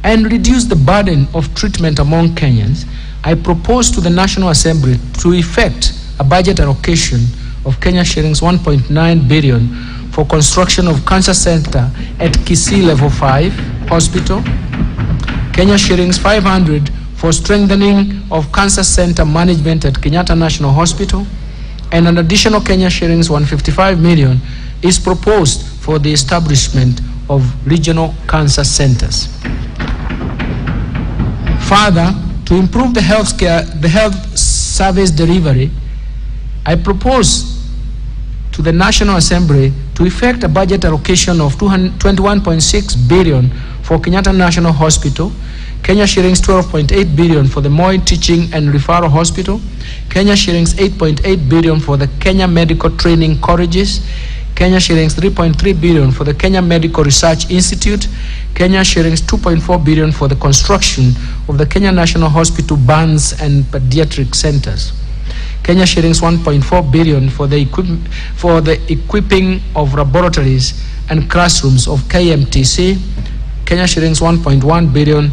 A: and reduce the burden of treatment among Kenyans, I propose to the National Assembly to effect a budget allocation of Kenya shillings 1.9 billion for construction of cancer center at Kisii Level 5 Hospital, Kenya shillings 500 for strengthening of cancer center management at Kenyatta National Hospital, and an additional Kenya shillings 155 million is proposed for the establishment of regional cancer centers. Further, to improve the health service delivery, I propose to the National Assembly to effect a budget allocation of 21.6 billion for Kenyatta National Hospital, Kenya shillings 12.8 billion for the Moi Teaching and Referral Hospital, Kenya shillings 8.8 billion for the Kenya Medical Training Colleges, Kenya shillings 3.3 billion for the Kenya Medical Research Institute, Kenya shillings 2.4 billion for the construction of the Kenya National Hospital burns and pediatric centers, Kenya shillings 1.4 billion for the equipping of laboratories and classrooms of KMTC, Kenya shillings 1.1 billion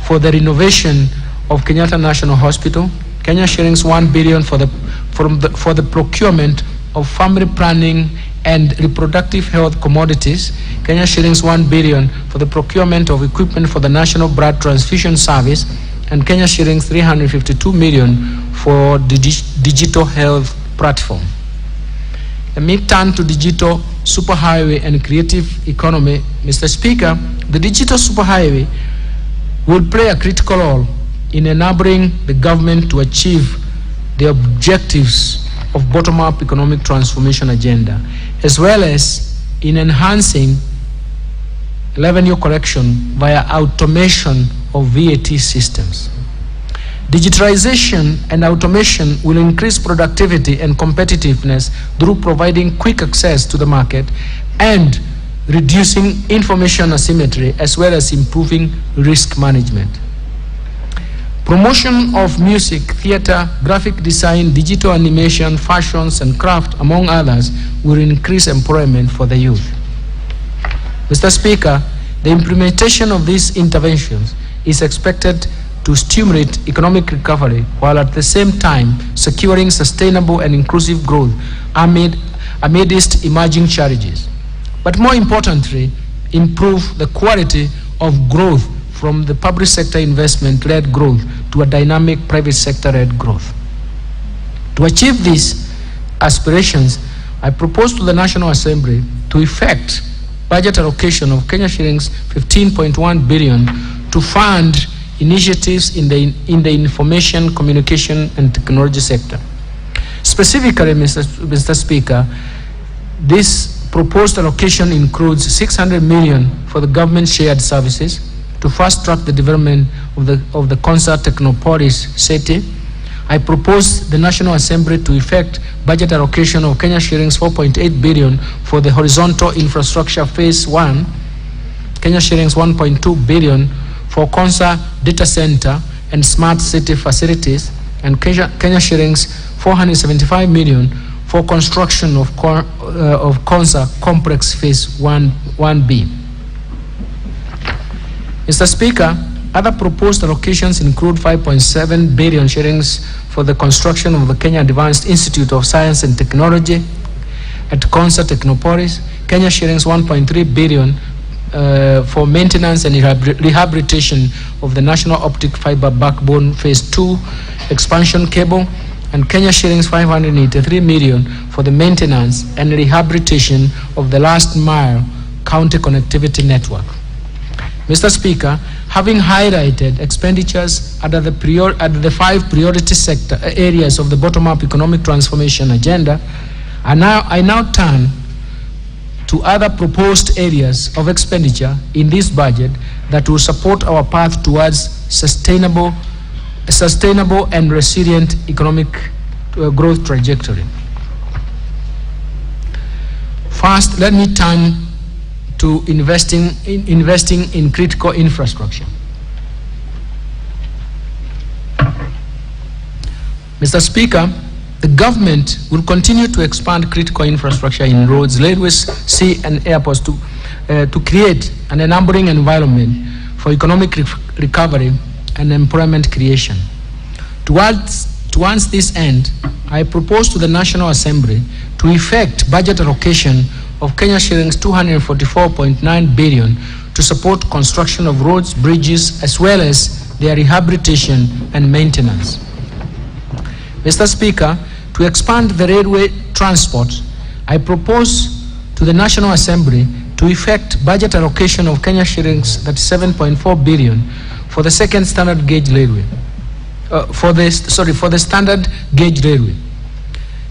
A: for the renovation of Kenyatta National Hospital, Kenya shillings 1 billion for the procurement of family planning and reproductive health commodities, Kenya shillings 1 billion for the procurement of equipment for the National Blood Transfusion Service, and Kenya shillings 352 million for the digital health platform. Let me turn to digital superhighway and creative economy. Mr. Speaker, the digital superhighway will play a critical role in enabling the government to achieve the objectives of bottom-up economic transformation agenda, as well as in enhancing revenue collection via automation of VAT systems. Digitalization and automation will increase productivity and competitiveness through providing quick access to the market and reducing information asymmetry, as well as improving risk management. Promotion of music, theater, graphic design, digital animation, fashions, and craft, among others, will increase employment for the youth. Mr. Speaker, the implementation of these interventions is expected to stimulate economic recovery, while at the same time securing sustainable and inclusive growth amidst emerging challenges. But more importantly, improve the quality of growth from the public sector investment-led growth to a dynamic private sector-led growth. To achieve these aspirations, I propose to the National Assembly to effect budget allocation of Kenya shillings 15.1 billion to fund initiatives in the information, communication, and technology sector. Specifically, Mr. Speaker, this proposed allocation includes 600 million for the government shared services to fast-track the development of the Concert Technopolis city. I propose the National Assembly to effect budget allocation of Kenya shillings 4.8 billion for the horizontal infrastructure phase 1, Kenya shillings 1.2 billion for Concert data center and smart city facilities, and Kenya shillings 475 million for construction of Konza Complex Phase 1B. Mr. Speaker, other proposed allocations include 5.7 billion shillings for the construction of the Kenya Advanced Institute of Science and Technology at Konza Technopolis, Kenya shillings 1.3 billion for maintenance and rehabilitation of the National Optic Fiber Backbone Phase 2 expansion cable, and Kenya shillings 583 million for the maintenance and rehabilitation of the last mile county connectivity network. Mr. Speaker, having highlighted expenditures under the 5 priority sector areas of the bottom-up economic transformation agenda, I now turn to other proposed areas of expenditure in this budget that will support our path towards sustainable and resilient economic growth trajectory. First, let me turn to investing in critical infrastructure. Mr. Speaker, the government will continue to expand critical infrastructure in roads, railways, sea, and airports to create an enabling environment for economic recovery and employment creation. Towards this end, I propose to the National Assembly to effect budget allocation of Kenya shillings 244.9 billion to support construction of roads, bridges, as well as their rehabilitation and maintenance. Mr. Speaker, to expand the railway transport, I propose to the National Assembly to effect budget allocation of Kenya shillings 37.4 billion for the second standard gauge railway. For the standard gauge railway.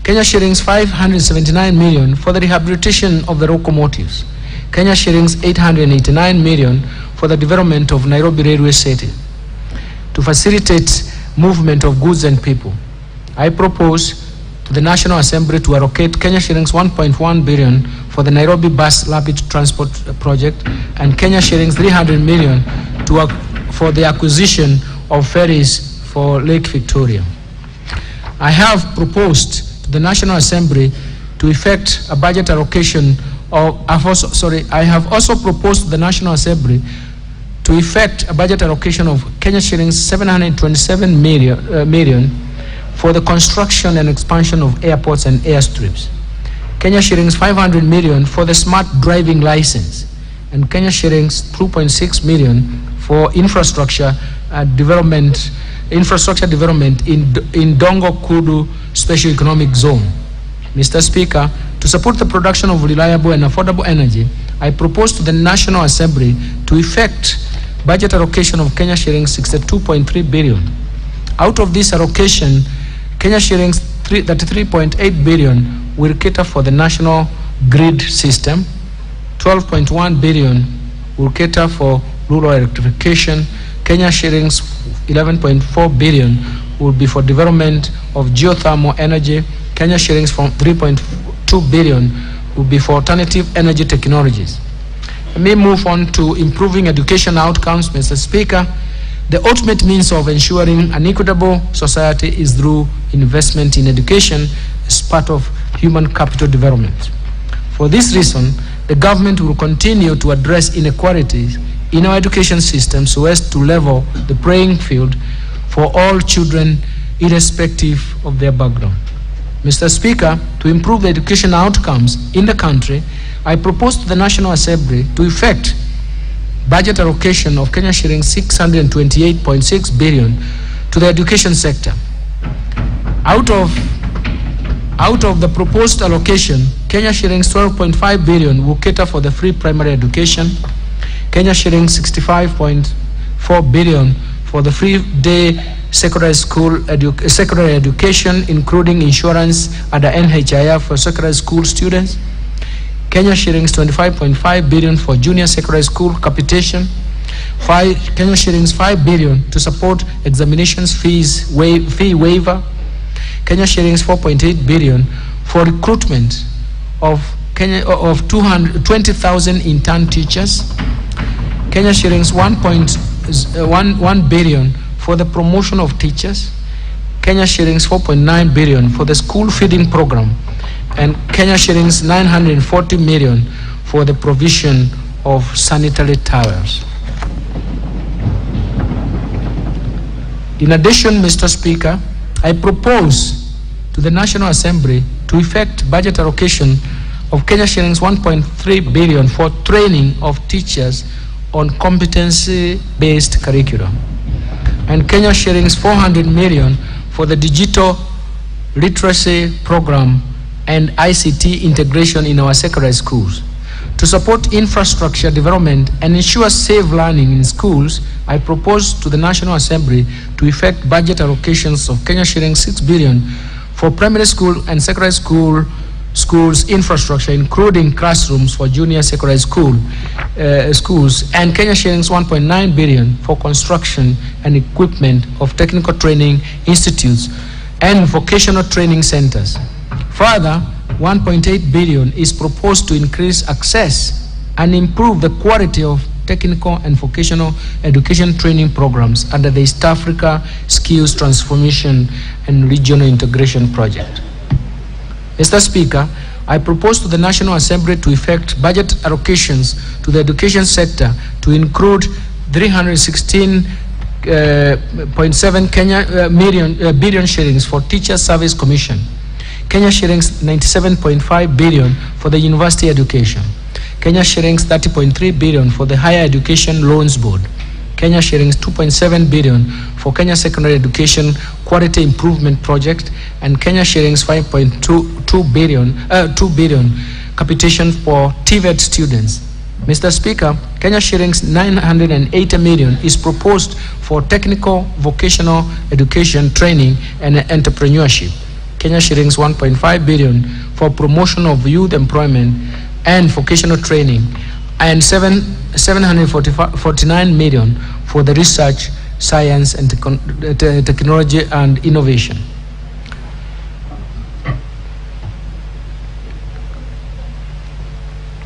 A: Kenya shillings 579 million for the rehabilitation of the locomotives. Kenya shillings 889 million for the development of Nairobi Railway City. To facilitate movement of goods and people, I propose to the National Assembly to allocate Kenya shillings 1.1 billion for the Nairobi Bus Rapid Transport Project and Kenya shillings 300 million for the acquisition of ferries for Lake Victoria. I have proposed to the National Assembly to effect a budget allocation of, I have also proposed to the National Assembly to effect a budget allocation of Kenya shillings 727 million for the construction and expansion of airports and airstrips. Kenya shillings 500 million for the smart driving license, and Kenya shillings 2.6 million for infrastructure development in Dongo Kudu Special Economic Zone. Mr. Speaker, to support the production of reliable and affordable energy, I propose to the National Assembly to effect budget allocation of Kenya shillings 62.3 billion. Out of this allocation, Kenya shillings 33.8 billion will cater for the national grid system, 12.1 billion will cater for rural electrification, Kenya shillings 11.4 billion will be for development of geothermal energy, Kenya shillings from 3.2 billion will be for alternative energy technologies. Let me move on to improving education outcomes, Mr. Speaker. The ultimate means of ensuring an equitable society is through investment in education as part of human capital development. For this reason, the government will continue to address inequalities in our education system so as to level the playing field for all children irrespective of their background. Mr. Speaker, to improve the education outcomes in the country, I propose to the National Assembly to effect budget allocation of Kenya shillings 628.6 billion to the education sector. Out of the proposed allocation, Kenya shillings 12.5 billion will cater for the free primary education, Kenya shillings 65.4 billion for the free day secondary education, including insurance under NHIF for secondary school students, Kenya shillings 25.5 billion for junior secondary school capitation, Kenya shillings 5 billion to support examinations fee waiver, Kenya shillings 4.8 billion for recruitment of 20,000 intern teachers, Kenya shillings 1 billion for the promotion of teachers, Kenya shillings 4.9 billion for the school feeding program, and Kenya shillings 940 million for the provision of sanitary towels. In addition, Mr. Speaker, I propose to the National Assembly to effect budget allocation of Kenya shillings 1.3 billion for training of teachers on competency-based curriculum, and Kenya shillings 400 million for the digital literacy program and ICT integration in our secondary schools. To support infrastructure development and ensure safe learning in schools, I propose to the National Assembly to effect budget allocations of Kenya shillings 6 billion for primary school and secondary schools infrastructure, including classrooms for junior secondary schools, and Kenya shillings 1.9 billion for construction and equipment of technical training institutes and vocational training centers. Further, 1.8 billion is proposed to increase access and improve the quality of technical and vocational education training programs under the East Africa Skills Transformation and Regional Integration Project. Mr. Speaker, I propose to the National Assembly to effect budget allocations to the education sector to include 316.7 billion shillings for Teacher Service Commission, Kenya shillings 97.5 billion for the university education, Kenya shillings 30.3 billion for the Higher Education Loans Board, Kenya shillings 2.7 billion for Kenya Secondary Education Quality Improvement Project, and Kenya shillings 5.2 billion capitation for TVET students. Mr. Speaker, Kenya shillings 980 million is proposed for technical vocational education training and entrepreneurship. Kenya shillings 1.5 billion for promotion of youth employment and vocational training, and 749 million for the research, science, and technology and innovation.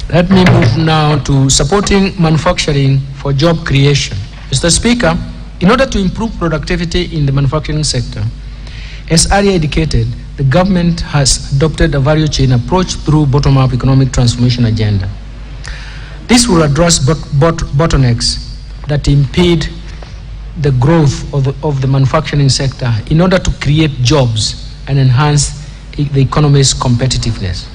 A: Let me move now to supporting manufacturing for job creation. Mr. Speaker, in order to improve productivity in the manufacturing sector, as earlier indicated, the government has adopted a value chain approach through bottom-up economic transformation agenda. This will address bottlenecks that impede the growth of the manufacturing sector in order to create jobs and enhance the economy's competitiveness.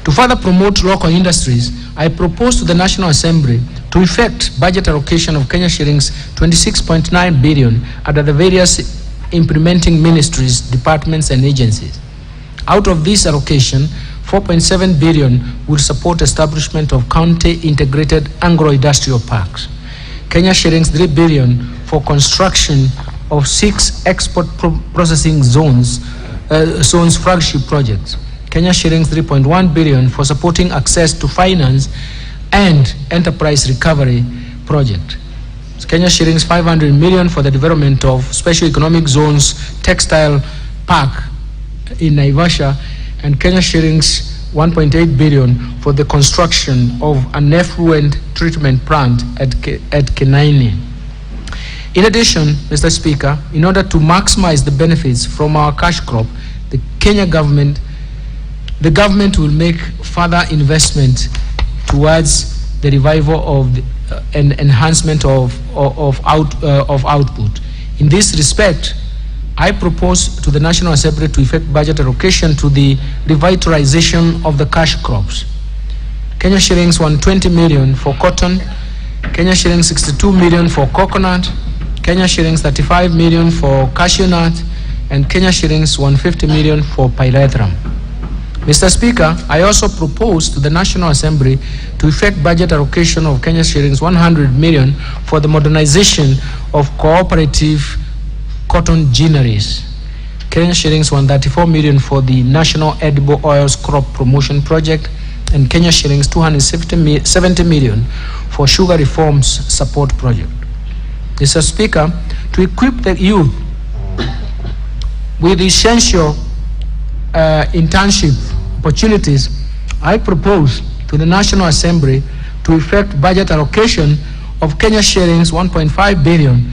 A: To further promote local industries, I propose to the National Assembly to effect budget allocation of Kenya shillings 26.9 billion under the various implementing ministries, departments, and agencies. Out of this allocation, 4.7 billion will support establishment of county integrated agro-industrial parks. Kenya shillings 3 billion for construction of 6 export processing zones flagship projects. Kenya shillings 3.1 billion for supporting access to finance and enterprise recovery project. Kenya shillings 500 million for the development of special economic zones textile park in Naivasha, and Kenya shillings 1.8 billion for the construction of an effluent treatment plant at Kenaini. In addition, Mr. Speaker, in order to maximize the benefits from our cash crop, the government will make further investment towards the revival of and enhancement of output. In this respect, I propose to the National Assembly to effect budget allocation to the revitalization of the cash crops. Kenya shillings 120 million for cotton, Kenya shillings 62 million for coconut, Kenya shillings 35 million for cashew nut, and Kenya shillings 150 million for pyrethrum. Mr. Speaker, I also propose to the National Assembly to effect budget allocation of Kenya shillings 100 million for the modernization of cooperative cotton ginneries, Kenya shillings 134 million for the National Edible Oils Crop Promotion Project, and Kenya shillings 270 million for Sugar Reforms Support Project. Mr. Speaker, to equip the youth with essential internship opportunities, I propose to the National Assembly to effect budget allocation of Kenya shillings 1.5 billion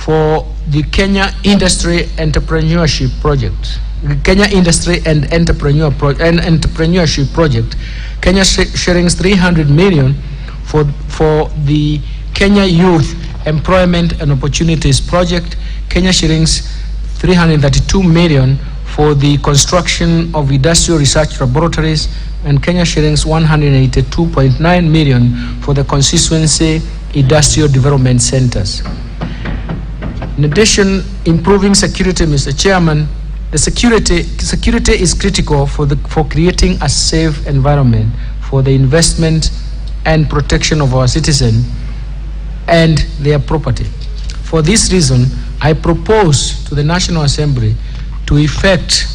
A: for the Kenya Industry Entrepreneurship Project. The Kenya Industry and Entrepreneurship Project, Kenya shillings 300 million for the Kenya Youth Employment and Opportunities Project, Kenya shillings 332 million for the construction of industrial research laboratories, and Kenya shillings 182.9 million for the constituency industrial development centers. In addition, improving security, Mr. Chairman, the security is critical for creating a safe environment for the investment and protection of our citizens and their property. For this reason, I propose to the National Assembly to effect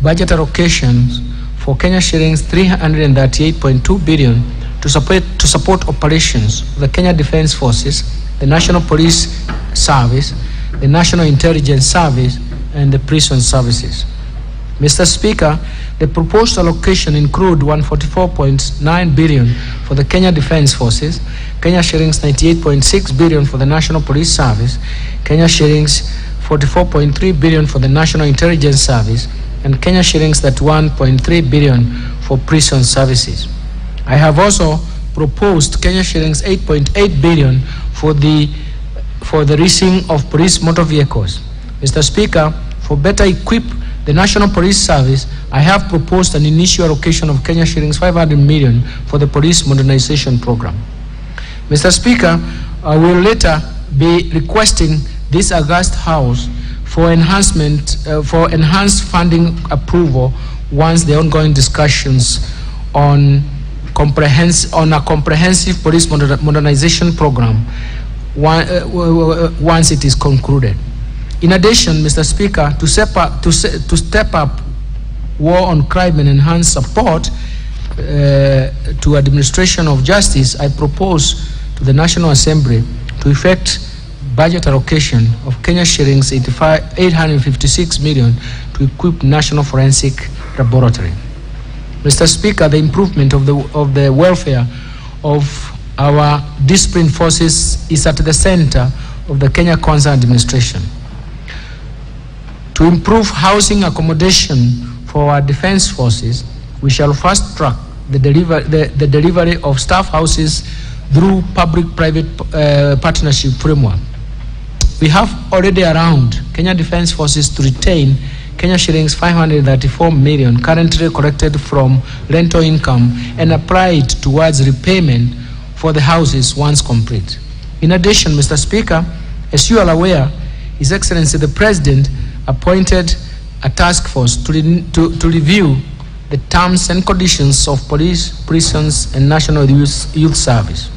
A: budget allocations for Kenya shillings 338.2 billion to support operations of the Kenya Defence Forces, the National Police Service, the National Intelligence Service, and the prison services. Mr. Speaker, the proposed allocation include 144.9 billion for the Kenya Defence Forces, Kenya shillings 98.6 billion for the National Police Service, Kenya shillings 44.3 billion for the National Intelligence Service, and Kenya shillings 31.3 billion for prison services. I have also proposed Kenya shillings 8.8 billion for the leasing of police motor vehicles. Mr. Speaker, for better equip the National Police Service, I have proposed an initial allocation of Kenya shillings 500 million for the police modernization program. Mr. Speaker, I will later be requesting this August House for enhanced funding approval once the ongoing discussions on a comprehensive police modernization program once it is concluded. In addition, Mr. Speaker, to step up war on crime and enhance support to administration of justice, I propose to the National Assembly to effect budget allocation of Kenya shillings 856 million to equip National Forensic Laboratory. Mr. Speaker, the improvement of the welfare of our disciplined forces is at the center of the Kenya Kwanza administration. To improve housing accommodation for our defense forces, we shall fast track the delivery of staff houses through public-private partnership framework. We have already around Kenya Defence Forces to retain Kenya shillings 534 million currently collected from rental income and applied towards repayment for the houses once complete. In addition, Mr. Speaker, as you are aware, His Excellency the President appointed a task force to review the terms and conditions of police, prisons, and national youth service.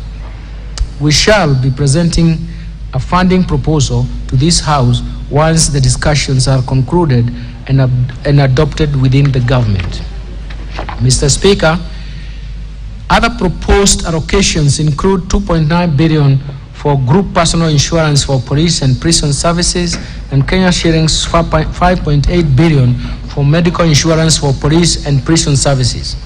A: We shall be presenting a funding proposal to this House once the discussions are concluded and adopted within the government. Mr. Speaker, other proposed allocations include 2.9 billion for group personal insurance for police and prison services, and Kenya shillings 5.8 billion for medical insurance for police and prison services.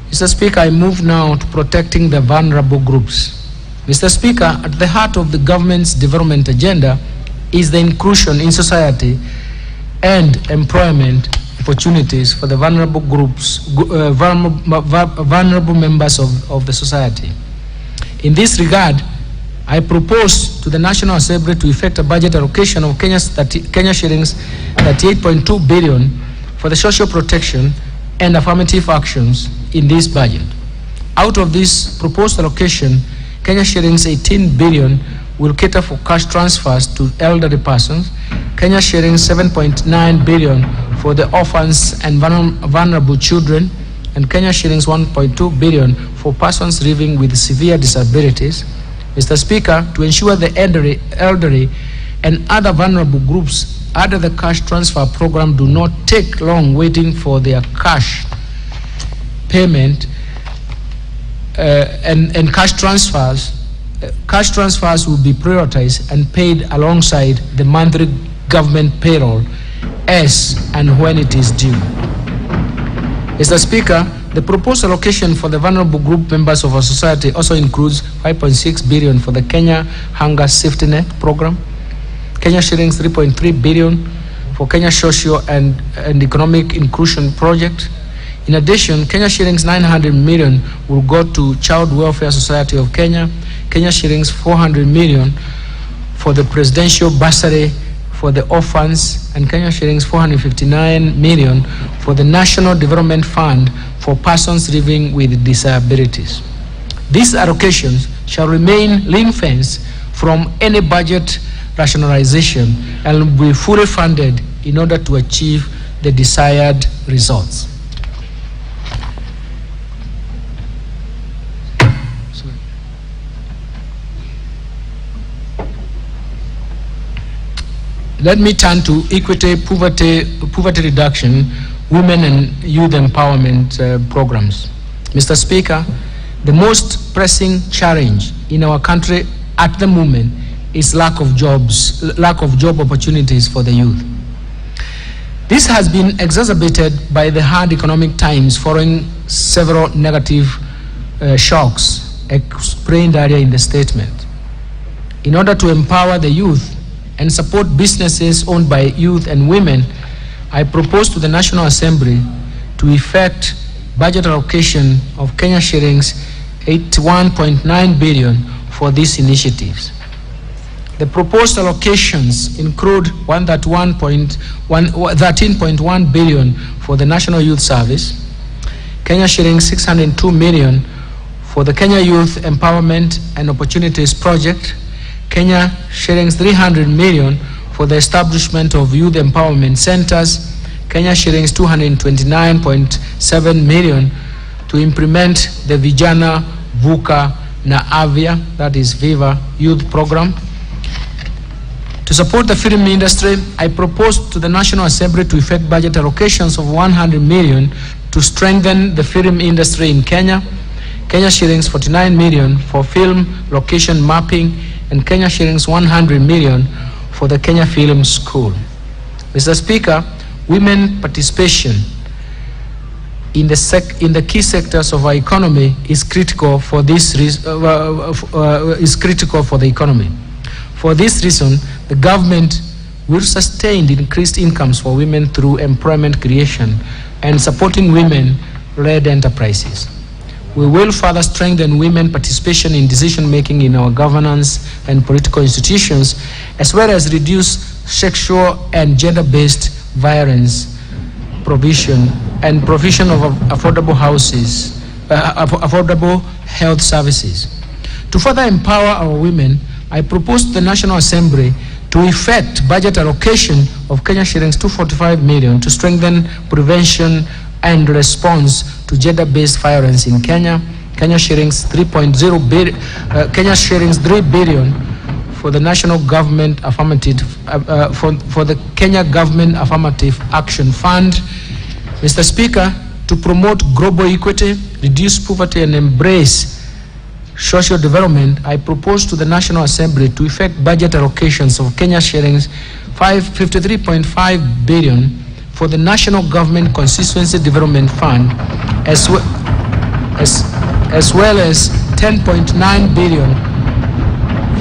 A: Mr. Speaker, I move now to protecting the vulnerable groups. Mr. Speaker, at the heart of the government's development agenda is the inclusion in society and employment opportunities for the vulnerable groups, vulnerable members of the society. In this regard, I propose to the National Assembly to effect a budget allocation of Kenya shillings 38.2 billion for the social protection and affirmative actions in this budget. Out of this proposed allocation, Kenya shillings 18 billion will cater for cash transfers to elderly persons, Kenya shillings 7.9 billion for the orphans and vulnerable children, and Kenya shillings 1.2 billion for persons living with severe disabilities. Mr. Speaker, to ensure the elderly and other vulnerable groups under the cash transfer program do not take long waiting for their cash payment and cash transfers will be prioritized and paid alongside the monthly government payroll as and when it is due. Mr. Speaker, The proposed allocation for the vulnerable group members of our society also includes 5.6 billion for the Kenya Hunger Safety Net program, Kenya shillings 3.3 billion for Kenya Social and Economic Inclusion Project. In addition, Kenya shillings 900 million will go to Child Welfare Society of Kenya, Kenya shillings 400 million for the Presidential Bursary for the Orphans, and Kenya shillings 459 million for the National Development Fund for persons living with disabilities. These allocations shall remain ring-fenced from any budget rationalization and will be fully funded in order to achieve the desired results. Let me turn to equity, poverty reduction, women and youth empowerment programs. Mr. Speaker, the most pressing challenge in our country at the moment is lack of job opportunities for the youth. This has been exacerbated by the hard economic times following several negative shocks explained earlier in the statement. In order to empower the youth and support businesses owned by youth and women, I propose to the National Assembly to effect budget allocation of Kenya shillings 81.9 billion for these initiatives. The proposed allocations include 13.1 billion for the National Youth Service, Kenya shillings 602 million for the Kenya Youth Empowerment and Opportunities Project, Kenya shillings 300 million for the establishment of youth empowerment centers, Kenya shillings 229.7 million to implement the Vijana Vuka na Avya, that is Viva Youth Program. To support the film industry, I propose to the National Assembly to effect budget allocations of 100 million to strengthen the film industry in Kenya, Kenya shillings 49 million for film location mapping, and Kenya shillings 100 million for the Kenya Film School. Mr. Speaker, women participation in the key sectors of our economy is critical for the economy. For this reason, the government will sustain the increased incomes for women through employment creation and supporting women-led enterprises. We will further strengthen women participation in decision-making in our governance and political institutions, as well as reduce sexual and gender-based violence provision of affordable houses, affordable health services. To further empower our women, I propose to the National Assembly to effect budget allocation of Kenya shillings 245 million to strengthen prevention and response to gender-based violence in Kenya, Kenya shillings 3 billion for the national government affirmative for the Kenya Government Affirmative Action Fund. Mr. Speaker, to promote global equity, reduce poverty, and embrace social development, I propose to the National Assembly to effect budget allocations of Kenya shillings 53.5 billion for the National Government Constituency Development Fund, as well as 10.9 billion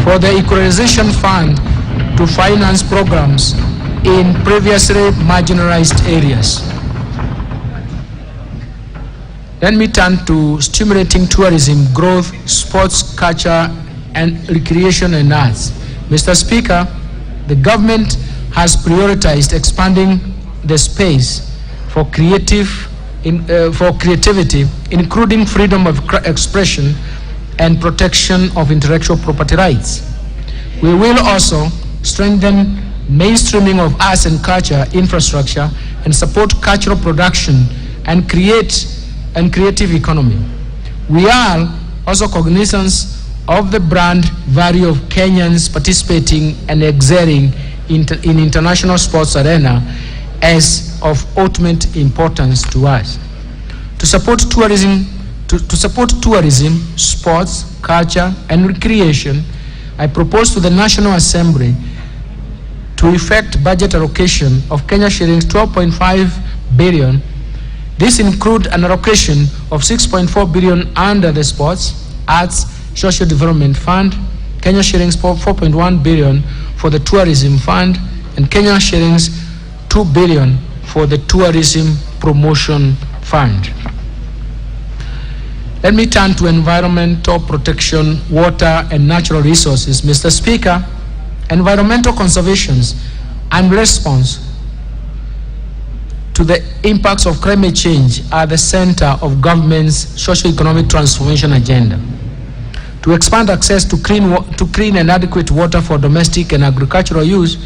A: for the Equalization Fund to finance programs in previously marginalized areas. Let me turn to stimulating tourism, growth, sports, culture, and recreation and arts. Mr. Speaker, the government has prioritized expanding the space for creativity, including freedom of expression and protection of intellectual property rights. We will also strengthen mainstreaming of arts and culture infrastructure and support cultural production and creative economy. We are also cognizant of the brand value of Kenyans participating and excelling in international sports arena as of ultimate importance to us. To support tourism, sports, culture, and recreation, I propose to the National Assembly to effect budget allocation of Kenya shillings 12.5 billion. These include an allocation of 6.4 billion under the Sports, Arts, Social Development Fund, Kenya shillings 4.1 billion for the Tourism Fund, and Kenya shillings 2 billion for the Tourism Promotion Fund. Let me turn to environmental protection, water, and natural resources. Mr. Speaker, environmental conservation and response to the impacts of climate change are the center of government's socio-economic transformation agenda. To expand access to clean and adequate water for domestic and agricultural use,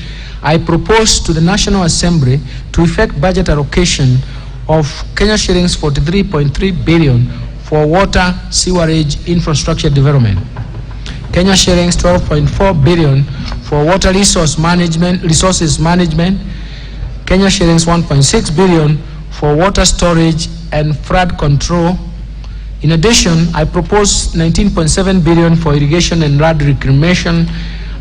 A: I propose to the National Assembly to effect budget allocation of Kenya shillings 43.3 billion for water sewerage infrastructure development, Kenya shillings 12.4 billion for water resources management, Kenya shillings 1.6 billion for water storage and flood control. In addition, I propose 19.7 billion for irrigation and flood reclamation,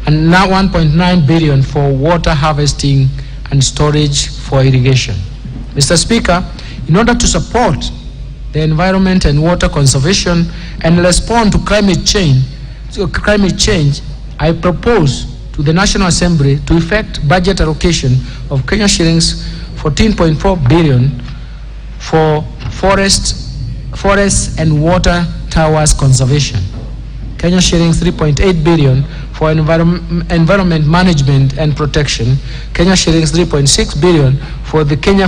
A: and now 1.9 billion for water harvesting and storage for irrigation. Mr. Speaker, in order to support the environment and water conservation and respond to climate change, I propose to the National Assembly to effect budget allocation of Kenya shillings 14.4 billion for forests and water towers conservation, Kenya shillings 3.8 billion for environment management and protection, Kenya shillings 3.6 billion for the Kenya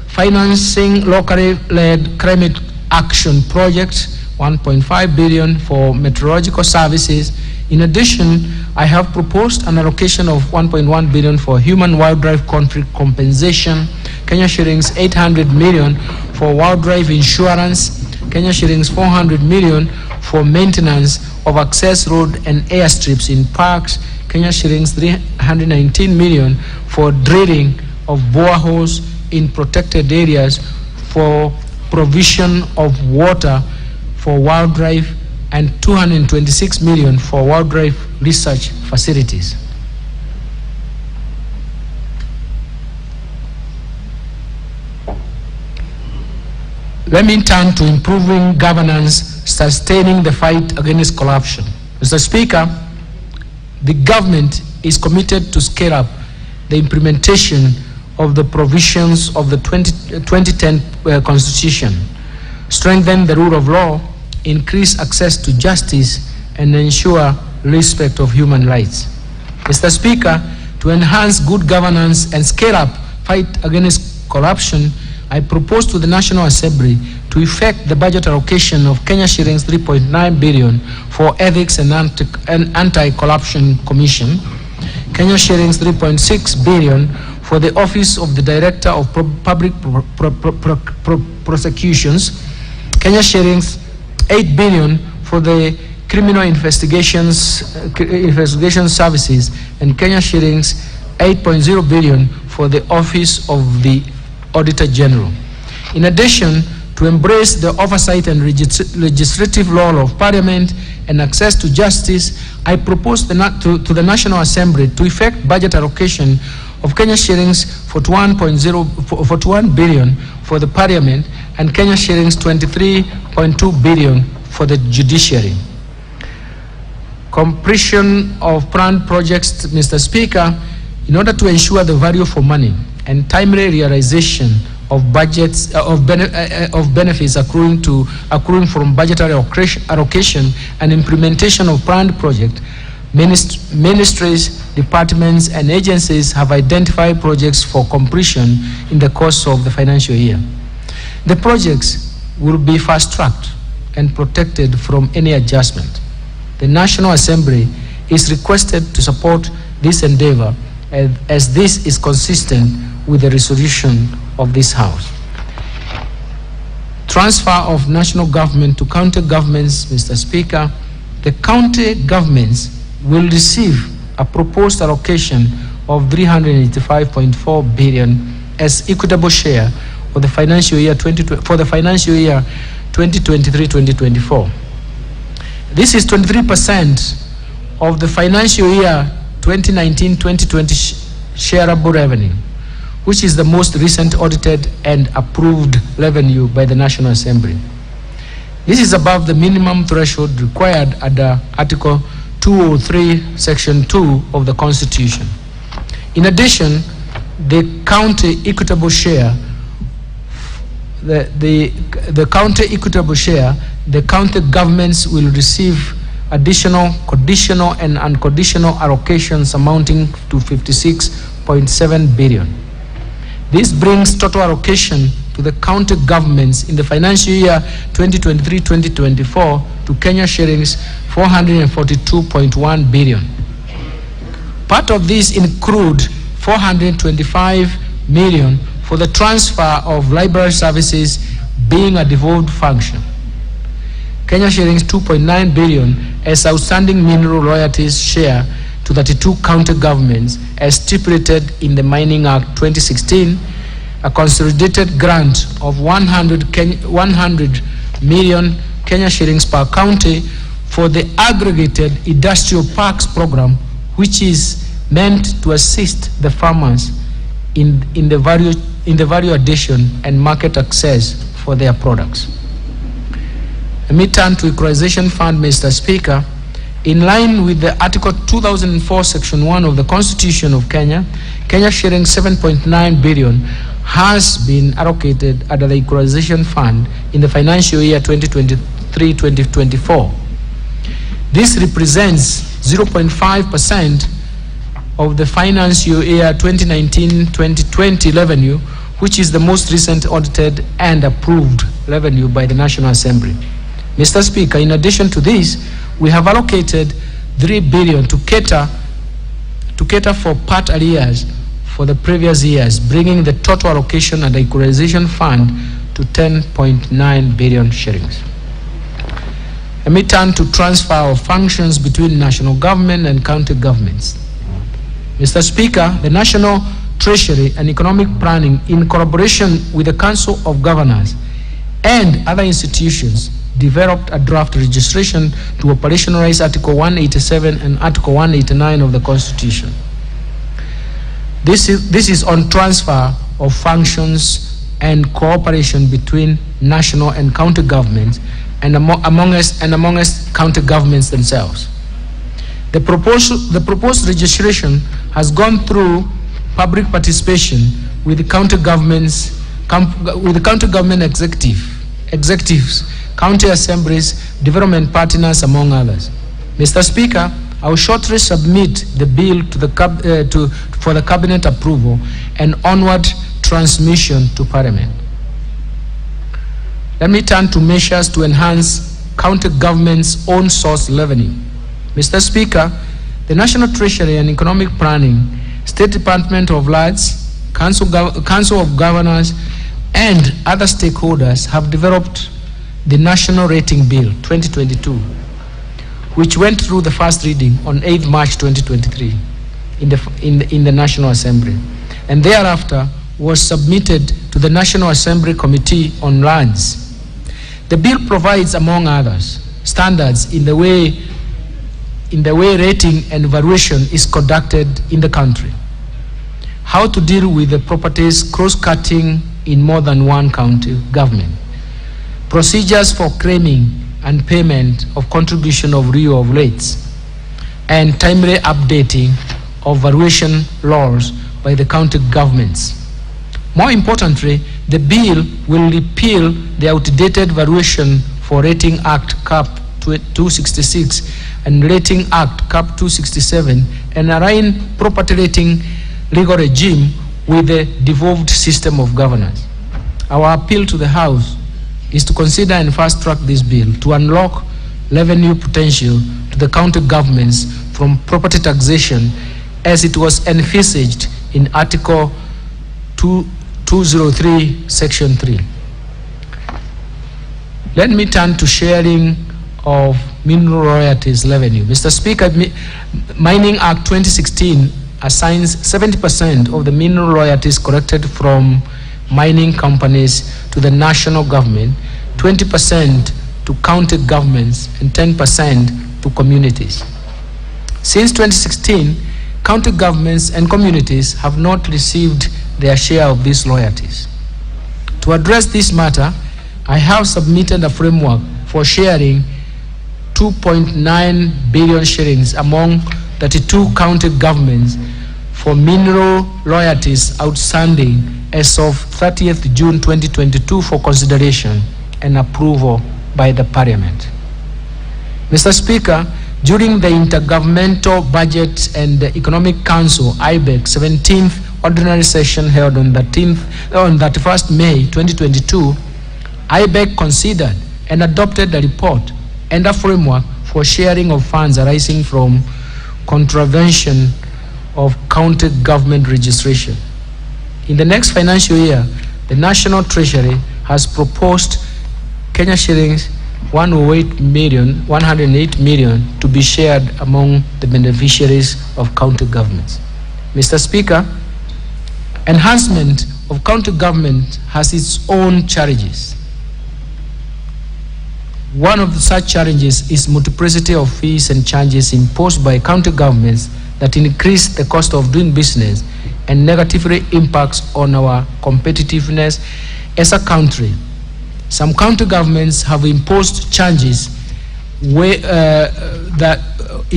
A: financing locally led climate action project, 1.5 billion for meteorological services. In addition, I have proposed an allocation of 1.1 billion for human wildlife conflict compensation, Kenya shillings 800 million for wildlife insurance, Kenya shillings 400 million for maintenance of access road and airstrips in parks, Kenya shillings 319 million for drilling of boreholes in protected areas for provision of water for wildlife, and 226 million for wildlife research facilities. Let me turn to improving governance, sustaining the fight against corruption. Mr. Speaker, the government is committed to scale up the implementation of the provisions of the 2010 Constitution, strengthen the rule of law, increase access to justice, and ensure respect of human rights. Mr. Speaker, to enhance good governance and scale up fight against corruption, I propose to the National Assembly to effect the budget allocation of Kenya shillings 3.9 billion for Ethics and Anti-Corruption Commission, Kenya shillings 3.6 billion for the Office of the Director of Public Prosecutions, Kenya shillings 8 billion for the Criminal Investigation Services, and Kenya shillings 8.0 billion for the Office of the Auditor General. In addition, to embrace the oversight and legislative role of Parliament and access to justice, I propose to the National Assembly to effect budget allocation of Kenya shillings 41 billion for the Parliament and Kenya shillings 23.2 billion for the judiciary. Completion of planned projects, Mr. Speaker, in order to ensure the value for money and timely realization of budgets of benefits accruing from budgetary allocation and implementation of planned projects, ministries, departments, and agencies have identified projects for completion in the course of the financial year. The projects will be fast-tracked and protected from any adjustment. The National Assembly is requested to support this endeavor as this is consistent with the resolution of this House. Transfer of national government to county governments, Mr. Speaker. The county governments will receive a proposed allocation of 385.4 billion as equitable share for the financial year 2023-2024. This is 23% of the financial year 2019-2020 shareable revenue, which is the most recent audited and approved revenue by the National Assembly. This is above the minimum threshold required under Article 203, Section 2 of the Constitution. In addition, the county equitable share, the county equitable share, the county governments will receive additional conditional and unconditional allocations amounting to 56.7 billion. This brings total allocation to the county governments in the financial year 2023-2024 to Kenya shillings 442.1 billion. Part of this include 425 million for the transfer of library services being a devolved function. Kenya shillings 2.9 billion as outstanding mineral royalties share to 32 county governments as stipulated in the Mining Act 2016, a consolidated grant of 100 million Kenya shillings per county for the aggregated industrial parks program, which is meant to assist the farmers in the value addition and market access for their products. Let me turn to Equalization Fund, Mr. Speaker. In line with the Article 2004, Section 1 of the Constitution of Kenya, Kenya shilling 7.9 billion has been allocated under the Equalization Fund in the financial year 2023-2024. This represents 0.5% of the financial year 2019-2020 revenue, which is the most recent audited and approved revenue by the National Assembly. Mr. Speaker, in addition to this, we have allocated 3 billion to cater for part arrears for the previous years, bringing the total allocation and the Equalization Fund to 10.9 billion shillings. Let me turn to transfer of functions between national government and county governments. Mr. Speaker, the National Treasury and Economic Planning, in collaboration with the Council of Governors and other institutions, developed a draft registration to operationalize Article 187 and Article 189 of the Constitution. This is on transfer of functions and cooperation between national and county governments and amongst county governments themselves. The proposed registration has gone through public participation with the county government executives, county assemblies, development partners, among others. Mr. Speaker, I will shortly submit the bill to for the cabinet approval and onward transmission to Parliament. Let me turn to measures to enhance county government's own source revenue. Mr. Speaker, the National Treasury and Economic Planning, State Department of Lands, Council of Governors, and other stakeholders have developed the National Rating Bill 2022, which went through the first reading on 8th March 2023 in the National Assembly, and thereafter was submitted to the National Assembly Committee on Lands. The bill provides, among others, standards in the way rating and valuation is conducted in the country, how to deal with the properties cross-cutting in more than one county government, procedures for claiming and payment of contribution of RIO of rates, and timely updating of valuation laws by the county governments. More importantly, the bill will repeal the outdated Valuation for Rating Act Cap 266 and Rating Act Cap 267 and align property rating legal regime with the devolved system of governance. Our appeal to the House is to consider and fast-track this bill to unlock revenue potential to the county governments from property taxation as it was envisaged in Article 203, Section 3. Let me turn to sharing of mineral royalties revenue. Mr. Speaker, Mining Act 2016 assigns 70% of the mineral royalties collected from mining companies to the national government, 20% to county governments, and 10% to communities. Since 2016, county governments and communities have not received their share of these royalties. To address this matter, I have submitted a framework for sharing 2.9 billion shillings among 32 county governments for mineral royalties outstanding as of 30th June 2022 for consideration and approval by the Parliament. Mr. Speaker, during the Intergovernmental Budget and Economic Council (IBEC) 17th Ordinary Session held on 31st May 2022, IBEC considered and adopted a report and a framework for sharing of funds arising from contravention of county government registration. In the next financial year, the National Treasury has proposed Kenya shillings 108 million to be shared among the beneficiaries of county governments. Mr. Speaker, enhancement of county government has its own challenges. One of such challenges is multiplicity of fees and charges imposed by county governments that increase the cost of doing business and negatively impacts on our competitiveness as a country. Some county governments have imposed charges in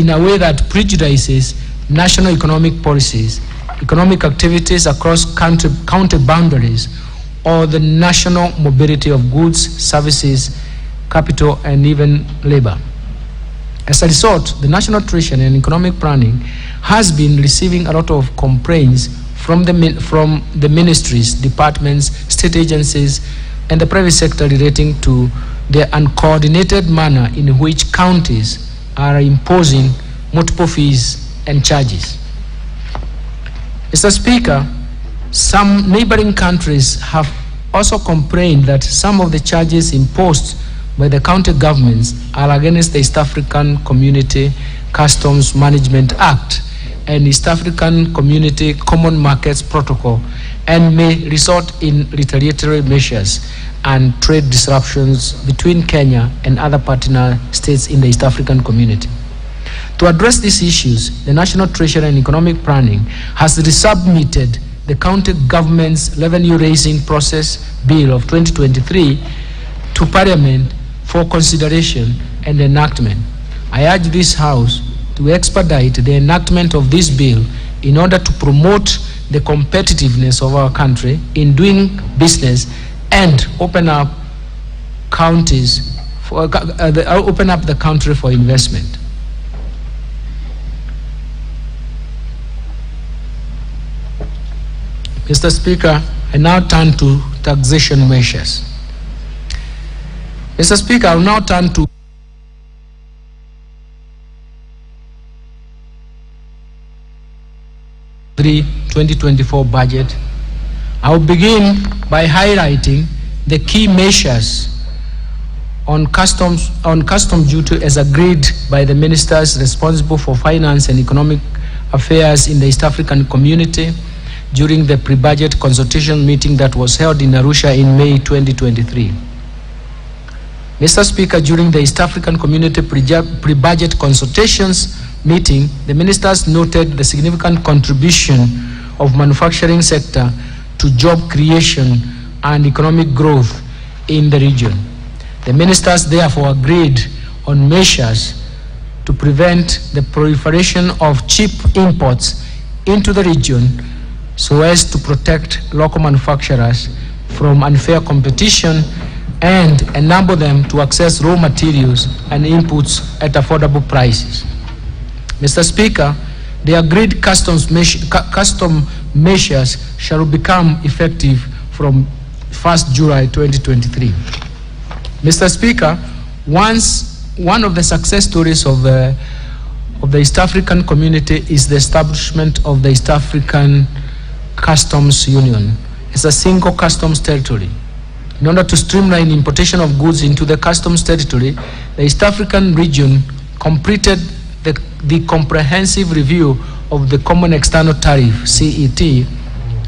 A: a way that prejudices national economic policies, economic activities across county boundaries, or the national mobility of goods, services, capital, and even labor. As a result, the National Treasury and Economic Planning has been receiving a lot of complaints from the ministries, departments, state agencies, and the private sector relating to the uncoordinated manner in which counties are imposing multiple fees and charges. Mr. Speaker, some neighboring countries have also complained that some of the charges imposed by the county governments are against the East African Community Customs Management Act and East African Community Common Markets Protocol, and may result in retaliatory measures and trade disruptions between Kenya and other partner states in the East African community. To address these issues, the National Treasury and Economic Planning has resubmitted the county government's revenue raising process bill of 2023 to Parliament for consideration and enactment. I urge this House to expedite the enactment of this bill in order to promote the competitiveness of our country in doing business and open up counties for open up the country for investment. Mr. Speaker, I now turn to taxation measures. Mr. Speaker, I will now turn to 2024 budget. I will begin by highlighting the key measures on custom duty as agreed by the ministers responsible for finance and economic affairs in the East African community during the pre-budget consultation meeting that was held in Arusha in May 2023. Mr. Speaker, during the East African Community pre-budget consultations meeting, the ministers noted the significant contribution of manufacturing sector to job creation and economic growth in the region. The ministers therefore agreed on measures to prevent the proliferation of cheap imports into the region so as to protect local manufacturers from unfair competition and enable them to access raw materials and inputs at affordable prices. Mr. Speaker, the agreed custom measures shall become effective from 1st July 2023. Mr. Speaker, one of the success stories of the East African community is the establishment of the East African Customs Union. It's a single customs territory. In order to streamline importation of goods into the customs territory, the East African region completed the comprehensive review of the Common External Tariff, CET,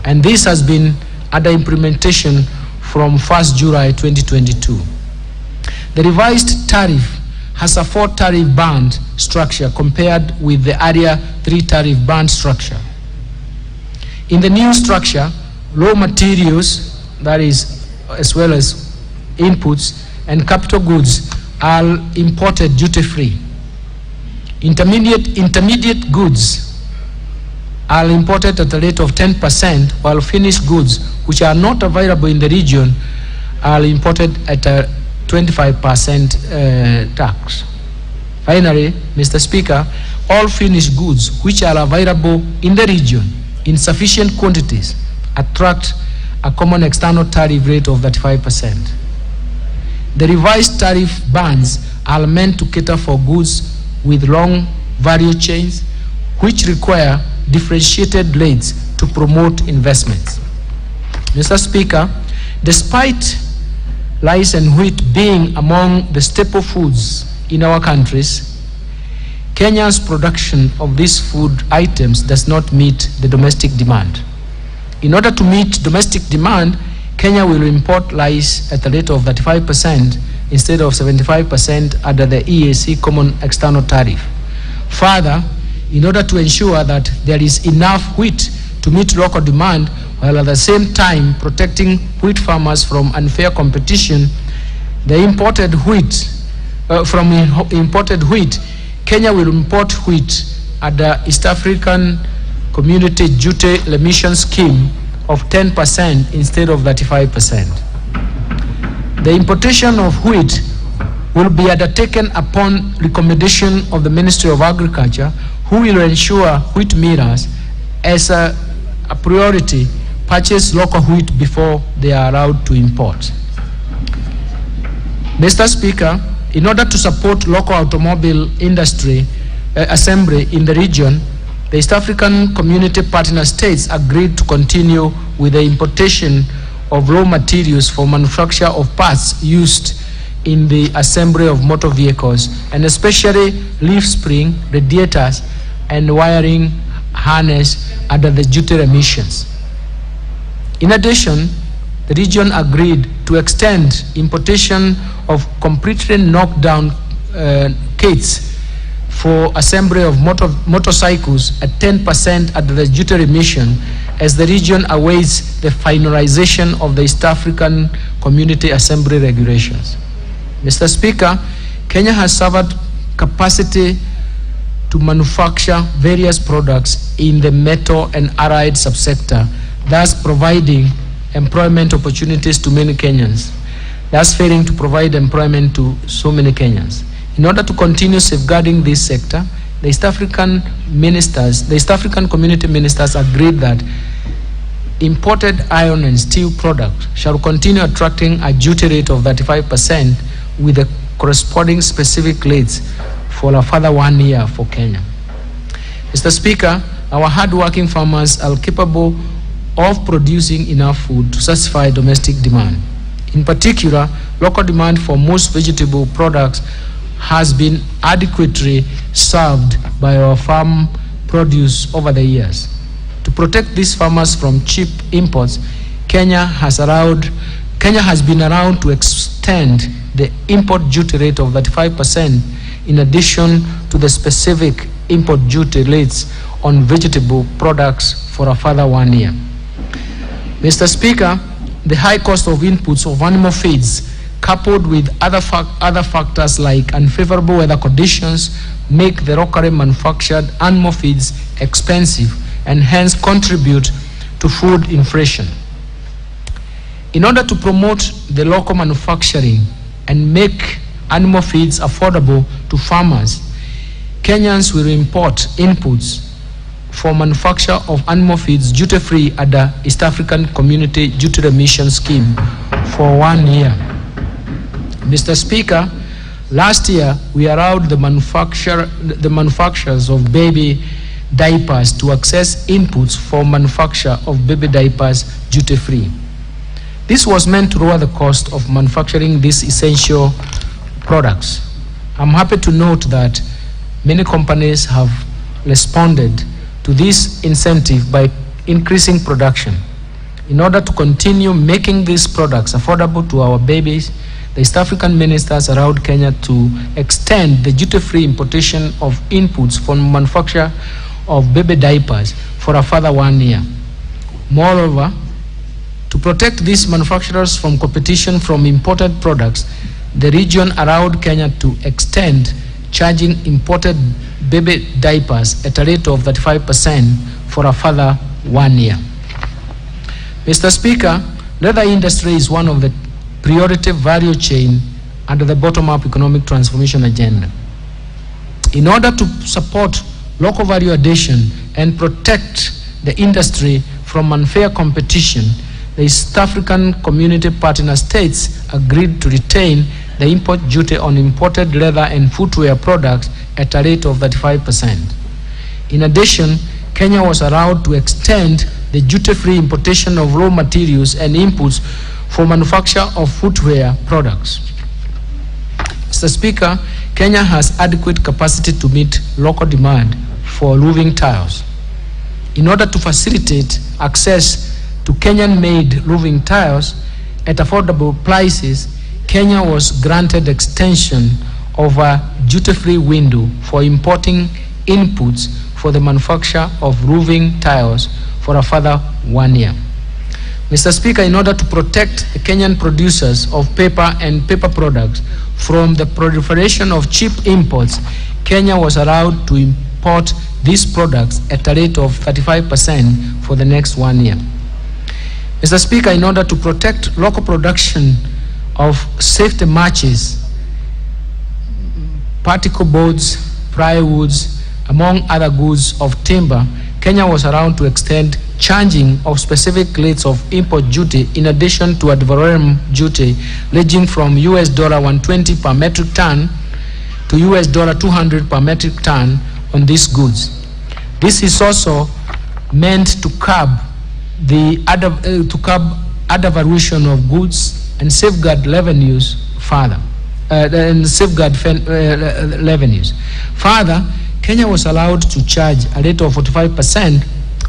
A: and this has been under implementation from 1st July 2022. The revised tariff has a 4-tariff band structure compared with the earlier 3-tariff band structure. In the new structure, raw materials, that is, as well as inputs, and capital goods are imported duty-free. Intermediate goods are imported at a rate of 10%, while finished goods, which are not available in the region, are imported at a 25% tax. Finally, Mr. Speaker, all finished goods which are available in the region in sufficient quantities attract a common external tariff rate of 35%. The revised tariff bands are meant to cater for goods with long value chains, which require differentiated rates to promote investments. Mr. Speaker, despite rice and wheat being among the staple foods in our countries, Kenya's production of these food items does not meet the domestic demand. In order to meet domestic demand, Kenya will import rice at a rate of 35% instead of 75% under the EAC Common External Tariff. Further, in order to ensure that there is enough wheat to meet local demand, while at the same time protecting wheat farmers from unfair competition, imported wheat, Kenya will import wheat under East African Community Duty Remission Scheme of 10% instead of 35%. The importation of wheat will be undertaken upon recommendation of the Ministry of Agriculture, who will ensure wheat millers, as a priority, purchase local wheat before they are allowed to import. Mr. Speaker, in order to support local automobile industry assembly in the region, the East African Community Partner States agreed to continue with the importation of raw materials for manufacture of parts used in the assembly of motor vehicles, and especially leaf spring, radiators, and wiring harness under the duty remissions. In addition, the region agreed to extend importation of completely knocked down kits for assembly of motorcycles at 10% under the duty remission, as the region awaits the finalization of the East African Community Assembly regulations. Mr. Speaker, Kenya has suffered capacity to manufacture various products in the metal and allied subsector, thus providing employment opportunities to many Kenyans, thus failing to provide employment to so many Kenyans. In order to continue safeguarding this sector, the East African community ministers agreed that imported iron and steel products shall continue attracting a duty rate of 35% with the corresponding specific rates for a further 1 year for Kenya. Mr. Speaker, our hard-working farmers are capable of producing enough food to satisfy domestic demand. In particular, local demand for most vegetable products has been adequately served by our farm produce over the years. To protect these farmers from cheap imports, Kenya has been around to extend the import duty rate of 35% in addition to the specific import duty rates on vegetable products for a further 1 year. Mr. Speaker, the high cost of inputs of animal feeds, coupled with other factors like unfavorable weather conditions, make the locally manufactured animal feeds expensive and hence contribute to food inflation. In order to promote the local manufacturing and make animal feeds affordable to farmers, Kenyans will import inputs for manufacture of animal feeds duty-free under East African Community Duty Remission Scheme for 1 year. Mr. Speaker, last year we allowed the manufacturers of baby diapers to access inputs for manufacture of baby diapers duty-free. This was meant to lower the cost of manufacturing these essential products. I'm happy to note that many companies have responded to this incentive by increasing production. In order to continue making these products affordable to our babies, the East African ministers allowed Kenya to extend the duty-free importation of inputs for manufacture of baby diapers for a further 1 year. Moreover, To protect these manufacturers from competition from imported products, the region allowed Kenya to extend charging imported baby diapers at a rate of 35% for a further 1 year. Mr. Speaker, leather industry is one of the priority value chain under the bottom-up economic transformation agenda. In order to support local value addition and protect the industry from unfair competition, the East African Community Partner States agreed to retain the import duty on imported leather and footwear products at a rate of 35%. In addition, Kenya was allowed to extend the duty-free importation of raw materials and inputs for manufacture of footwear products. Mr. Speaker, Kenya has adequate capacity to meet local demand for roofing tiles. In order to facilitate access to Kenyan-made roofing tiles at affordable prices, Kenya was granted extension of a duty-free window for importing inputs for the manufacture of roofing tiles for a further 1 year. Mr. Speaker, in order to protect the Kenyan producers of paper and paper products from the proliferation of cheap imports, Kenya was allowed to import these products at a rate of 35% for the next 1 year. Mr. Speaker, in order to protect local production of safety matches, particle boards, plywoods, among other goods of timber, Kenya was allowed to extend charging of specific rates of import duty in addition to ad valorem duty ranging from $120 per metric ton to $200 per metric ton on these goods. This is also meant to curb the undervaluation of goods and safeguard revenues further. Revenues. Further, Kenya was allowed to charge a rate of 45%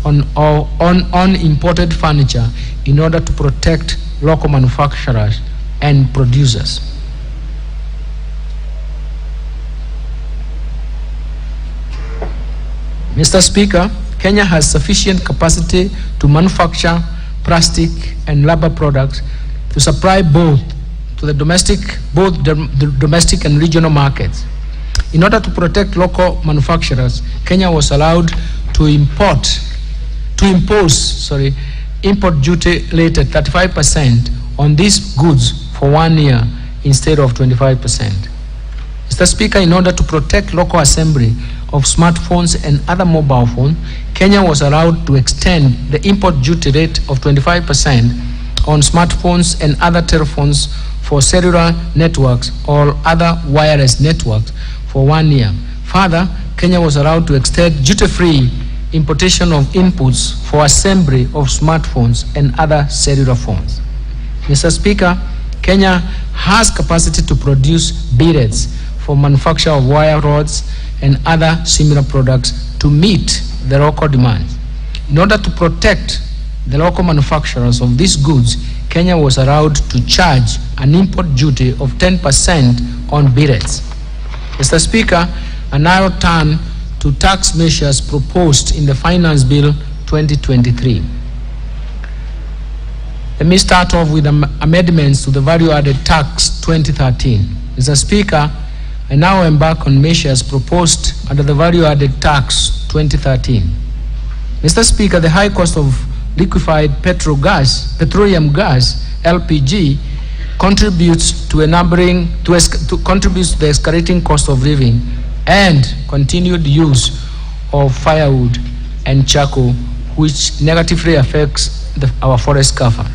A: on imported furniture in order to protect local manufacturers and producers. Mr. Speaker, Kenya has sufficient capacity to manufacture plastic and rubber products to supply both the domestic and regional markets. In order to protect local manufacturers, Kenya was allowed to impose import duty rate at 35% on these goods for 1 year instead of 25%. Mr. Speaker, in order to protect local assembly of smartphones and other mobile phones, Kenya was allowed to extend the import duty rate of 25% on smartphones and other telephones for cellular networks or other wireless networks for 1 year. Further, Kenya was allowed to extend duty-free importation of inputs for assembly of smartphones and other cellular phones. Mr. Speaker, Kenya has capacity to produce billets for manufacture of wire rods and other similar products to meet the local demands. In order to protect the local manufacturers of these goods, Kenya was allowed to charge an import duty of 10% on billets. Mr. Speaker, I now turn to tax measures proposed in the Finance Bill 2023. Let me start off with amendments to the Value-Added Tax 2013. Mr. Speaker, I now embark on measures proposed under the Value-Added Tax 2013. Mr. Speaker, the high cost of liquefied petroleum gas, LPG, contributes to the escalating cost of living and continued use of firewood and charcoal, which negatively affects our forest cover.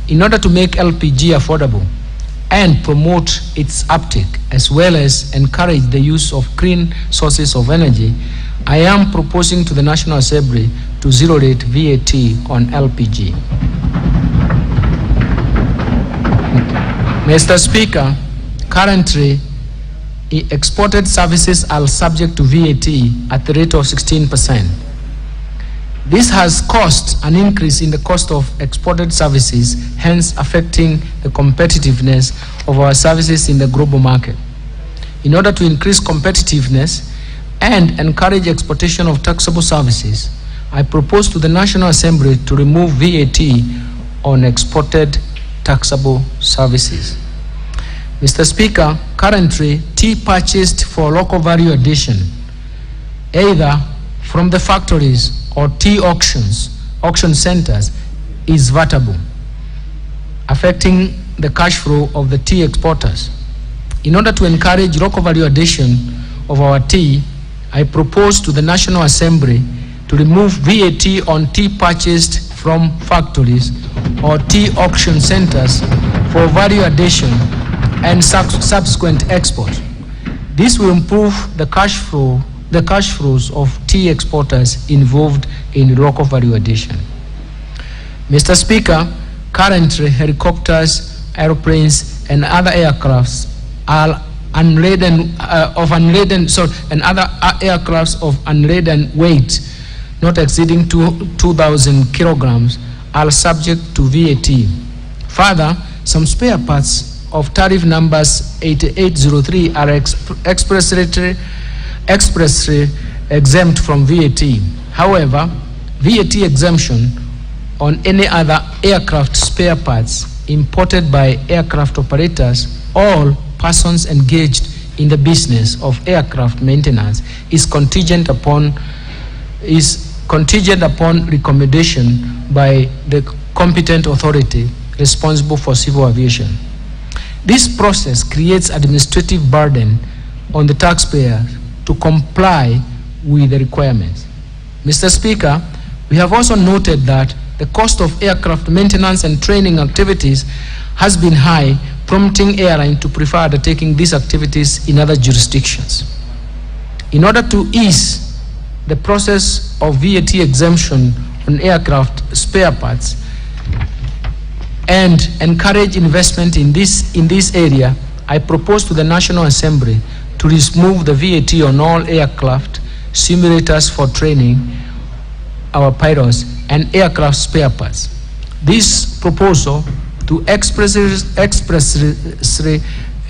A: In order to make LPG affordable and promote its uptake, as well as encourage the use of clean sources of energy, I am proposing to the National Assembly to zero-rate VAT on LPG. Mr. Speaker, currently, exported services are subject to VAT at the rate of 16%. This has caused an increase in the cost of exported services, hence affecting the competitiveness of our services in the global market. In order to increase competitiveness and encourage exportation of taxable services, I propose to the National Assembly to remove VAT on exported taxable services. Mr. Speaker, currently tea purchased for local value addition, either from the factories or tea auction centers, is VATable, affecting the cash flow of the tea exporters. In order to encourage local value addition of our tea, I propose to the National Assembly to remove VAT on tea purchased from factories or tea auction centers for value addition and subsequent export. This will improve the cash flows of tea exporters involved in local value addition. Mr. Speaker, currently helicopters, airplanes, and other aircrafts are unladen and other aircrafts of unladen weight not exceeding 2,000 kilograms are subject to VAT. Further, some spare parts of tariff numbers 8803 are expressly exempt from VAT. However, VAT exemption on any other aircraft spare parts imported by aircraft operators, all persons engaged in the business of aircraft maintenance, is contingent upon recommendation by the competent authority responsible for civil aviation. This process creates administrative burden on the taxpayer to comply with the requirements. Mr. Speaker, we have also noted that the cost of aircraft maintenance and training activities has been high, prompting airlines to prefer undertaking these activities in other jurisdictions. In order to ease the process of VAT exemption on aircraft spare parts and encourage investment in this area, I propose to the National Assembly to remove the VAT on all aircraft simulators for training our pilots and aircraft spare parts. This proposal to expressly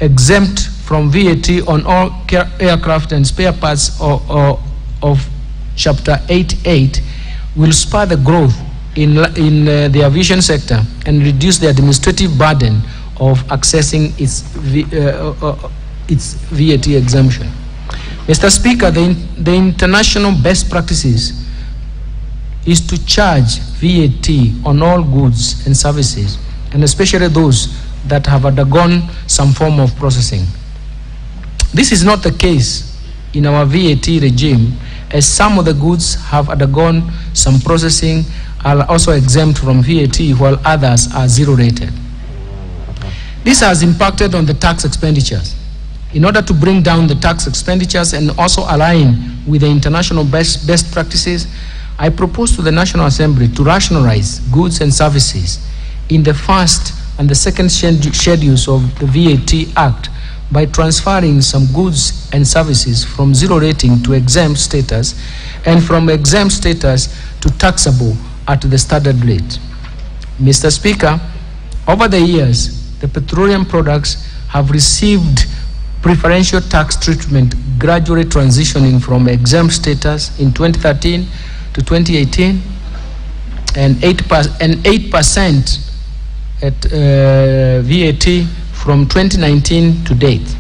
A: exempt from VAT on all aircraft and spare parts of Chapter 8.8 will spur the growth in the aviation sector and reduce the administrative burden of accessing its VAT exemption. Mr. Speaker, the international best practices is to charge VAT on all goods and services, and especially those that have undergone some form of processing. This is not the case in our VAT regime, as some of the goods have undergone some processing are also exempt from VAT, while others are zero rated. This has impacted on the tax expenditures. In order to bring down the tax expenditures and also align with the international best practices, I propose to the National Assembly to rationalize goods and services in the first and the second schedules of the VAT Act by transferring some goods and services from zero rating to exempt status and from exempt status to taxable at the standard rate. Mr. Speaker, over the years, the petroleum products have received preferential tax treatment, gradually transitioning from exempt status in 2013 to 2018 and 8% at VAT from 2019 to date.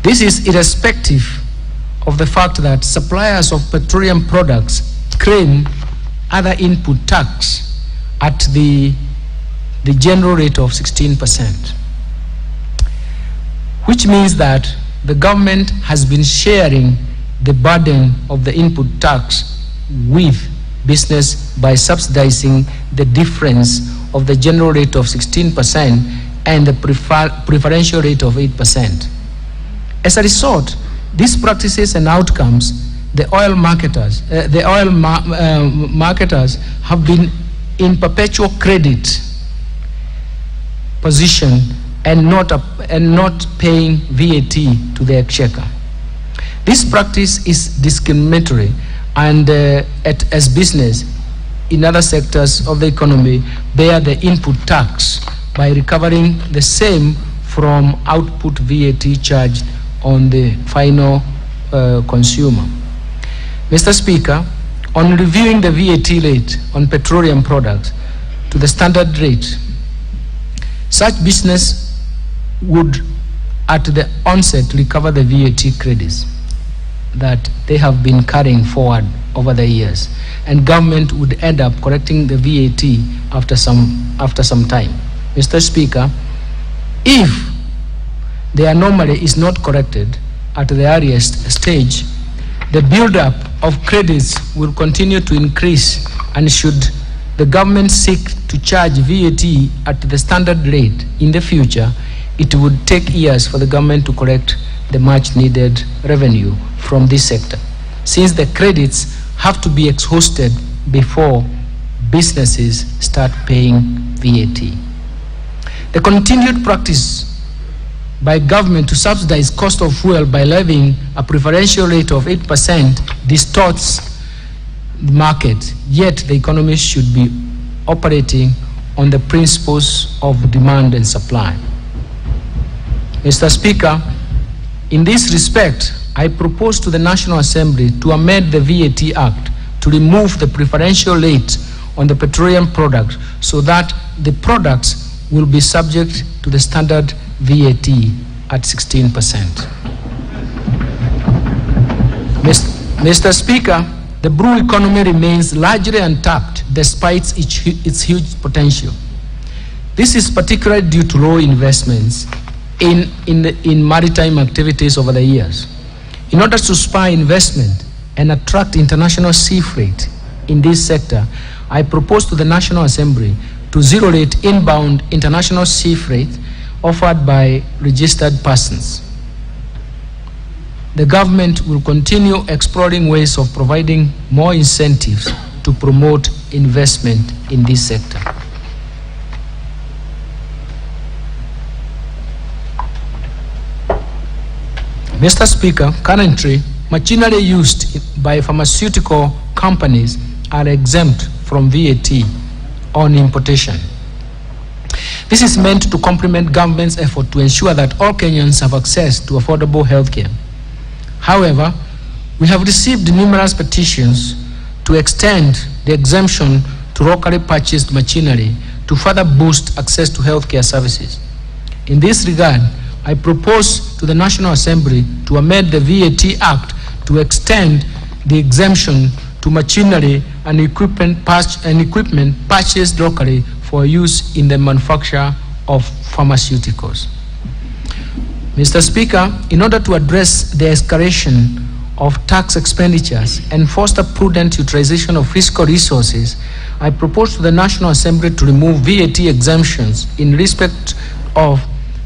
A: This is irrespective of the fact that suppliers of petroleum products claim other input tax at the general rate of 16%, which means that the government has been sharing the burden of the input tax with business by subsidizing the difference of the general rate of 16% and the preferential rate of 8%. As a result, these practices and outcomes, the oil marketers have been in perpetual credit position and not paying VAT to the exchequer. This practice is discriminatory, and as business in other sectors of the economy bear the input tax by recovering the same from output VAT charged on the final consumer. Mr. Speaker, on reviewing the VAT rate on petroleum products to the standard rate. Such business would at the onset recover the VAT credits that they have been carrying forward over the years, and government would end up correcting the VAT after some time. Mr. Speaker, if the anomaly is not corrected at the earliest stage, the build-up of credits will continue to increase, and should the government seek to charge VAT at the standard rate in the future, it would take years for the government to collect the much needed revenue from this sector, since the credits have to be exhausted before businesses start paying VAT. The continued practice by government to subsidize cost of fuel by levying a preferential rate of 8% distorts the market, yet the economy should be operating on the principles of demand and supply. Mr. Speaker, in this respect, I propose to the National Assembly to amend the VAT Act to remove the preferential rate on the petroleum product so that the products will be subject to the standard VAT at 16%. Mr. Speaker, the brew economy remains largely untapped despite its huge potential. This is particularly due to low investments in maritime activities over the years. In order to spur investment and attract international sea freight in this sector, I propose to the National Assembly to zero-rate inbound international sea freight offered by registered persons. The government will continue exploring ways of providing more incentives to promote investment in this sector. Mr. Speaker, currently, machinery used by pharmaceutical companies are exempt from VAT on importation. This is meant to complement government's effort to ensure that all Kenyans have access to affordable health care. However, we have received numerous petitions to extend the exemption to locally purchased machinery to further boost access to healthcare services. In this regard, I propose to the National Assembly to amend the VAT Act to extend the exemption to machinery and equipment purchased locally for use in the manufacture of pharmaceuticals. Mr. Speaker, in order to address the escalation of tax expenditures and foster prudent utilization of fiscal resources, I propose to the National Assembly to remove VAT exemptions in respect of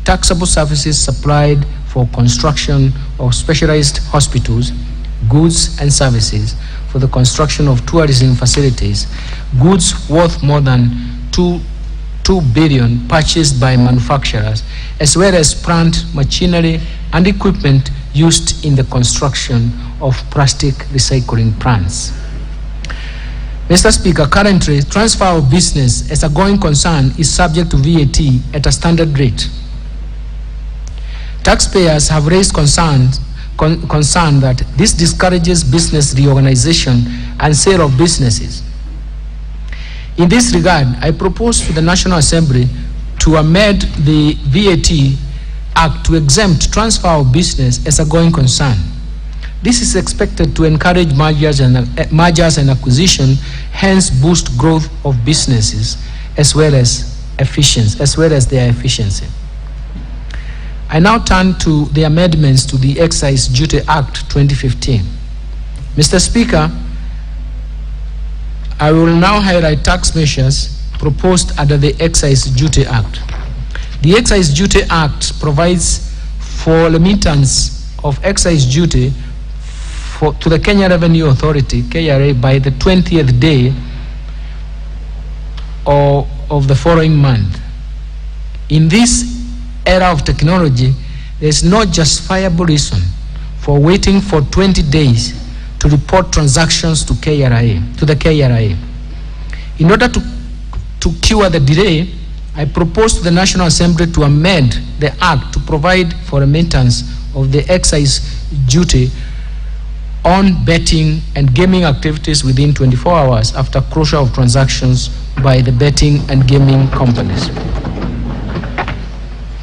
A: taxable services supplied for construction of specialized hospitals, goods and services for the construction of tourism facilities, goods worth more than 2 billion purchased by manufacturers, as well as plant, machinery and equipment used in the construction of plastic recycling plants. Mr. Speaker, currently, transfer of business as a going concern is subject to VAT at a standard rate. Taxpayers have raised concern that this discourages business reorganization and sale of businesses. In this regard, I propose to the National Assembly to amend the VAT Act to exempt transfer of business as a going concern. This is expected to encourage mergers and acquisition, hence boost growth of businesses as well as their efficiency. I now turn to the amendments to the Excise Duty Act 2015. Mr. Speaker, I will now highlight tax measures proposed under the Excise Duty Act. The Excise Duty Act provides for remittance of excise duty to the Kenya Revenue Authority, KRA, by the 20th day of the following month. In this era of technology, there is no justifiable reason for waiting for 20 days to report transactions to the KRA. In order to cure the delay, I propose to the National Assembly to amend the Act to provide for remittance of the excise duty on betting and gaming activities within 24 hours after closure of transactions by the betting and gaming companies.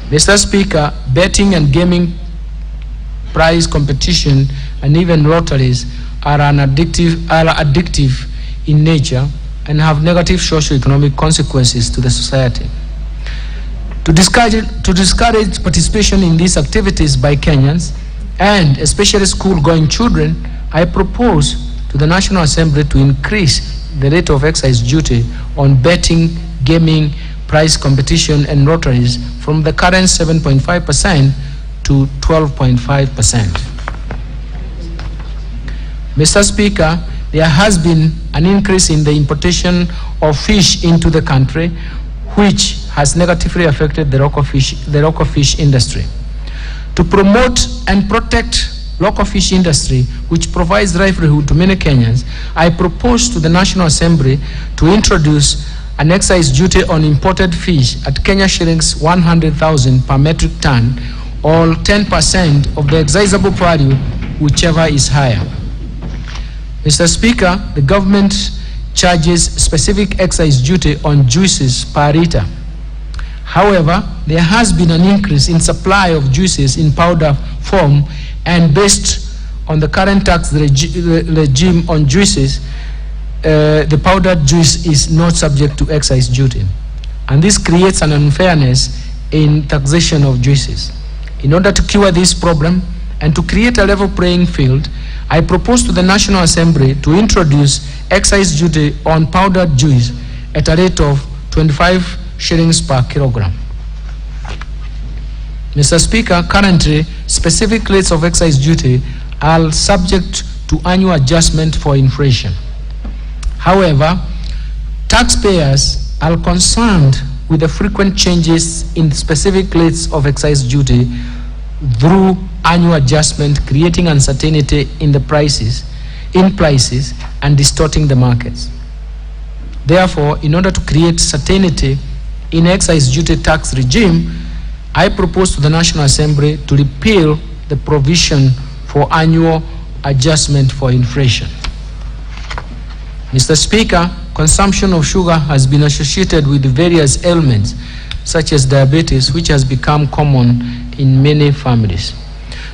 A: Mr. Speaker, betting and gaming, prize competition, and even lotteries are addictive in nature and have negative socio-economic consequences to the society. To discourage participation in these activities by Kenyans, and especially school-going children, I propose to the National Assembly to increase the rate of excise duty on betting, gaming, prize competition, and lotteries from the current 7.5% to 12.5%. Mr. Speaker, there has been an increase in the importation of fish into the country, which has negatively affected the local fish industry. To promote and protect local fish industry, which provides livelihood to many Kenyans, I propose to the National Assembly to introduce an excise duty on imported fish at Kenya shillings 100,000 per metric ton, or 10% of the excisable value, whichever is higher. Mr. Speaker, the government charges specific excise duty on juices per litre. However, there has been an increase in supply of juices in powder form, and based on the current tax regime on juices, the powdered juice is not subject to excise duty. And this creates an unfairness in taxation of juices. In order to cure this problem and to create a level playing field, I propose to the National Assembly to introduce excise duty on powdered juice at a rate of 25 shillings per kilogram. Mr. Speaker, currently, specific rates of excise duty are subject to annual adjustment for inflation. However, taxpayers are concerned with the frequent changes in specific rates of excise duty through annual adjustment, creating uncertainty in the prices and distorting the markets. Therefore, in order to create certainty in excise duty tax regime, I propose to the National Assembly to repeal the provision for annual adjustment for inflation. Mr. Speaker, consumption of sugar has been associated with various ailments such as diabetes, which has become common in many families.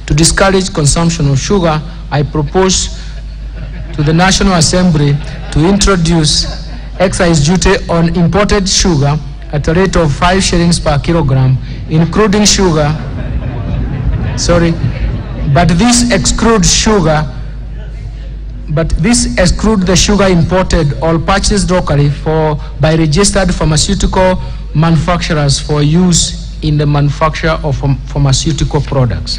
A: To discourage consumption of sugar, I propose to the National Assembly to introduce excise duty on imported sugar at a rate of 5 shillings per kilogram, including sugar, but this excludes the sugar imported or purchased locally by registered pharmaceutical manufacturers for use in the manufacture of pharmaceutical products.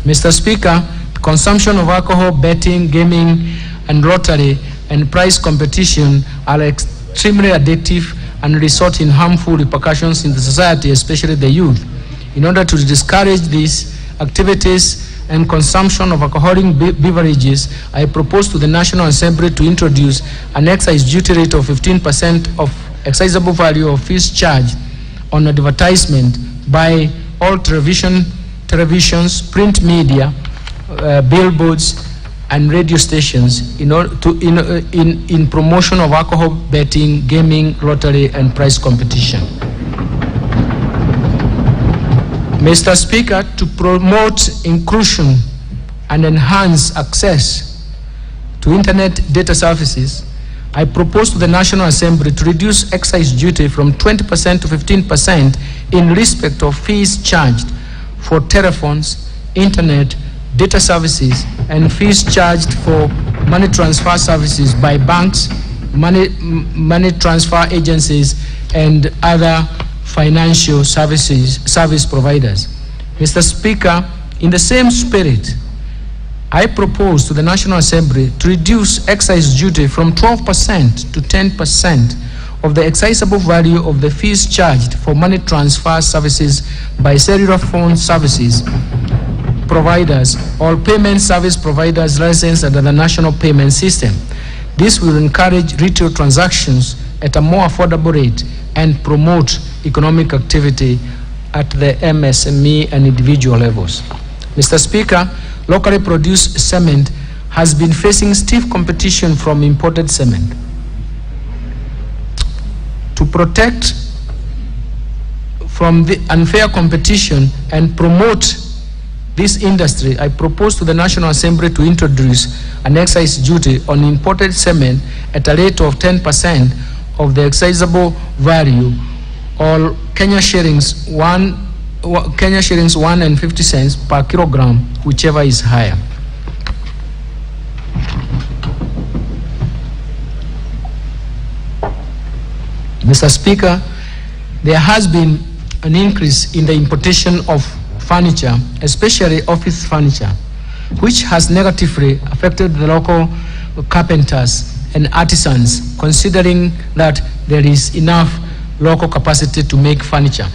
A: Mr. Speaker, consumption of alcohol, betting, gaming, and lottery and prize competition are extremely addictive and result in harmful repercussions in the society, especially the youth. In order to discourage these activities and consumption of alcoholic beverages, I propose to the National Assembly to introduce an excise duty rate of 15% of excisable value of fees charged on advertisement by all televisions, print media, billboards, and radio stations in promotion of alcohol, betting, gaming, lottery, and prize competition. Mr. Speaker, to promote inclusion and enhance access to internet data services, I propose to the National Assembly to reduce excise duty from 20% to 15% in respect of fees charged for telephones, internet, data services, and fees charged for money transfer services by banks, money transfer agencies, and other financial service providers. Mr. Speaker, in the same spirit, I propose to the National Assembly to reduce excise duty from 12% to 10% of the excisable value of the fees charged for money transfer services by cellular phone services providers or payment service providers licensed under the national payment system. This will encourage retail transactions at a more affordable rate and promote economic activity at the MSME and individual levels. Mr. Speaker, locally produced cement has been facing stiff competition from imported cement. To protect from the unfair competition and promote this industry, I propose to the National Assembly to introduce an excise duty on imported cement at a rate of 10% of the excisable value, or Kenya shillings 1.50 cents per kilogram, whichever is higher. Mr. Speaker, there has been an increase in the importation of furniture, especially office furniture, which has negatively affected the local carpenters and artisans, considering that there is enough local capacity to make furniture.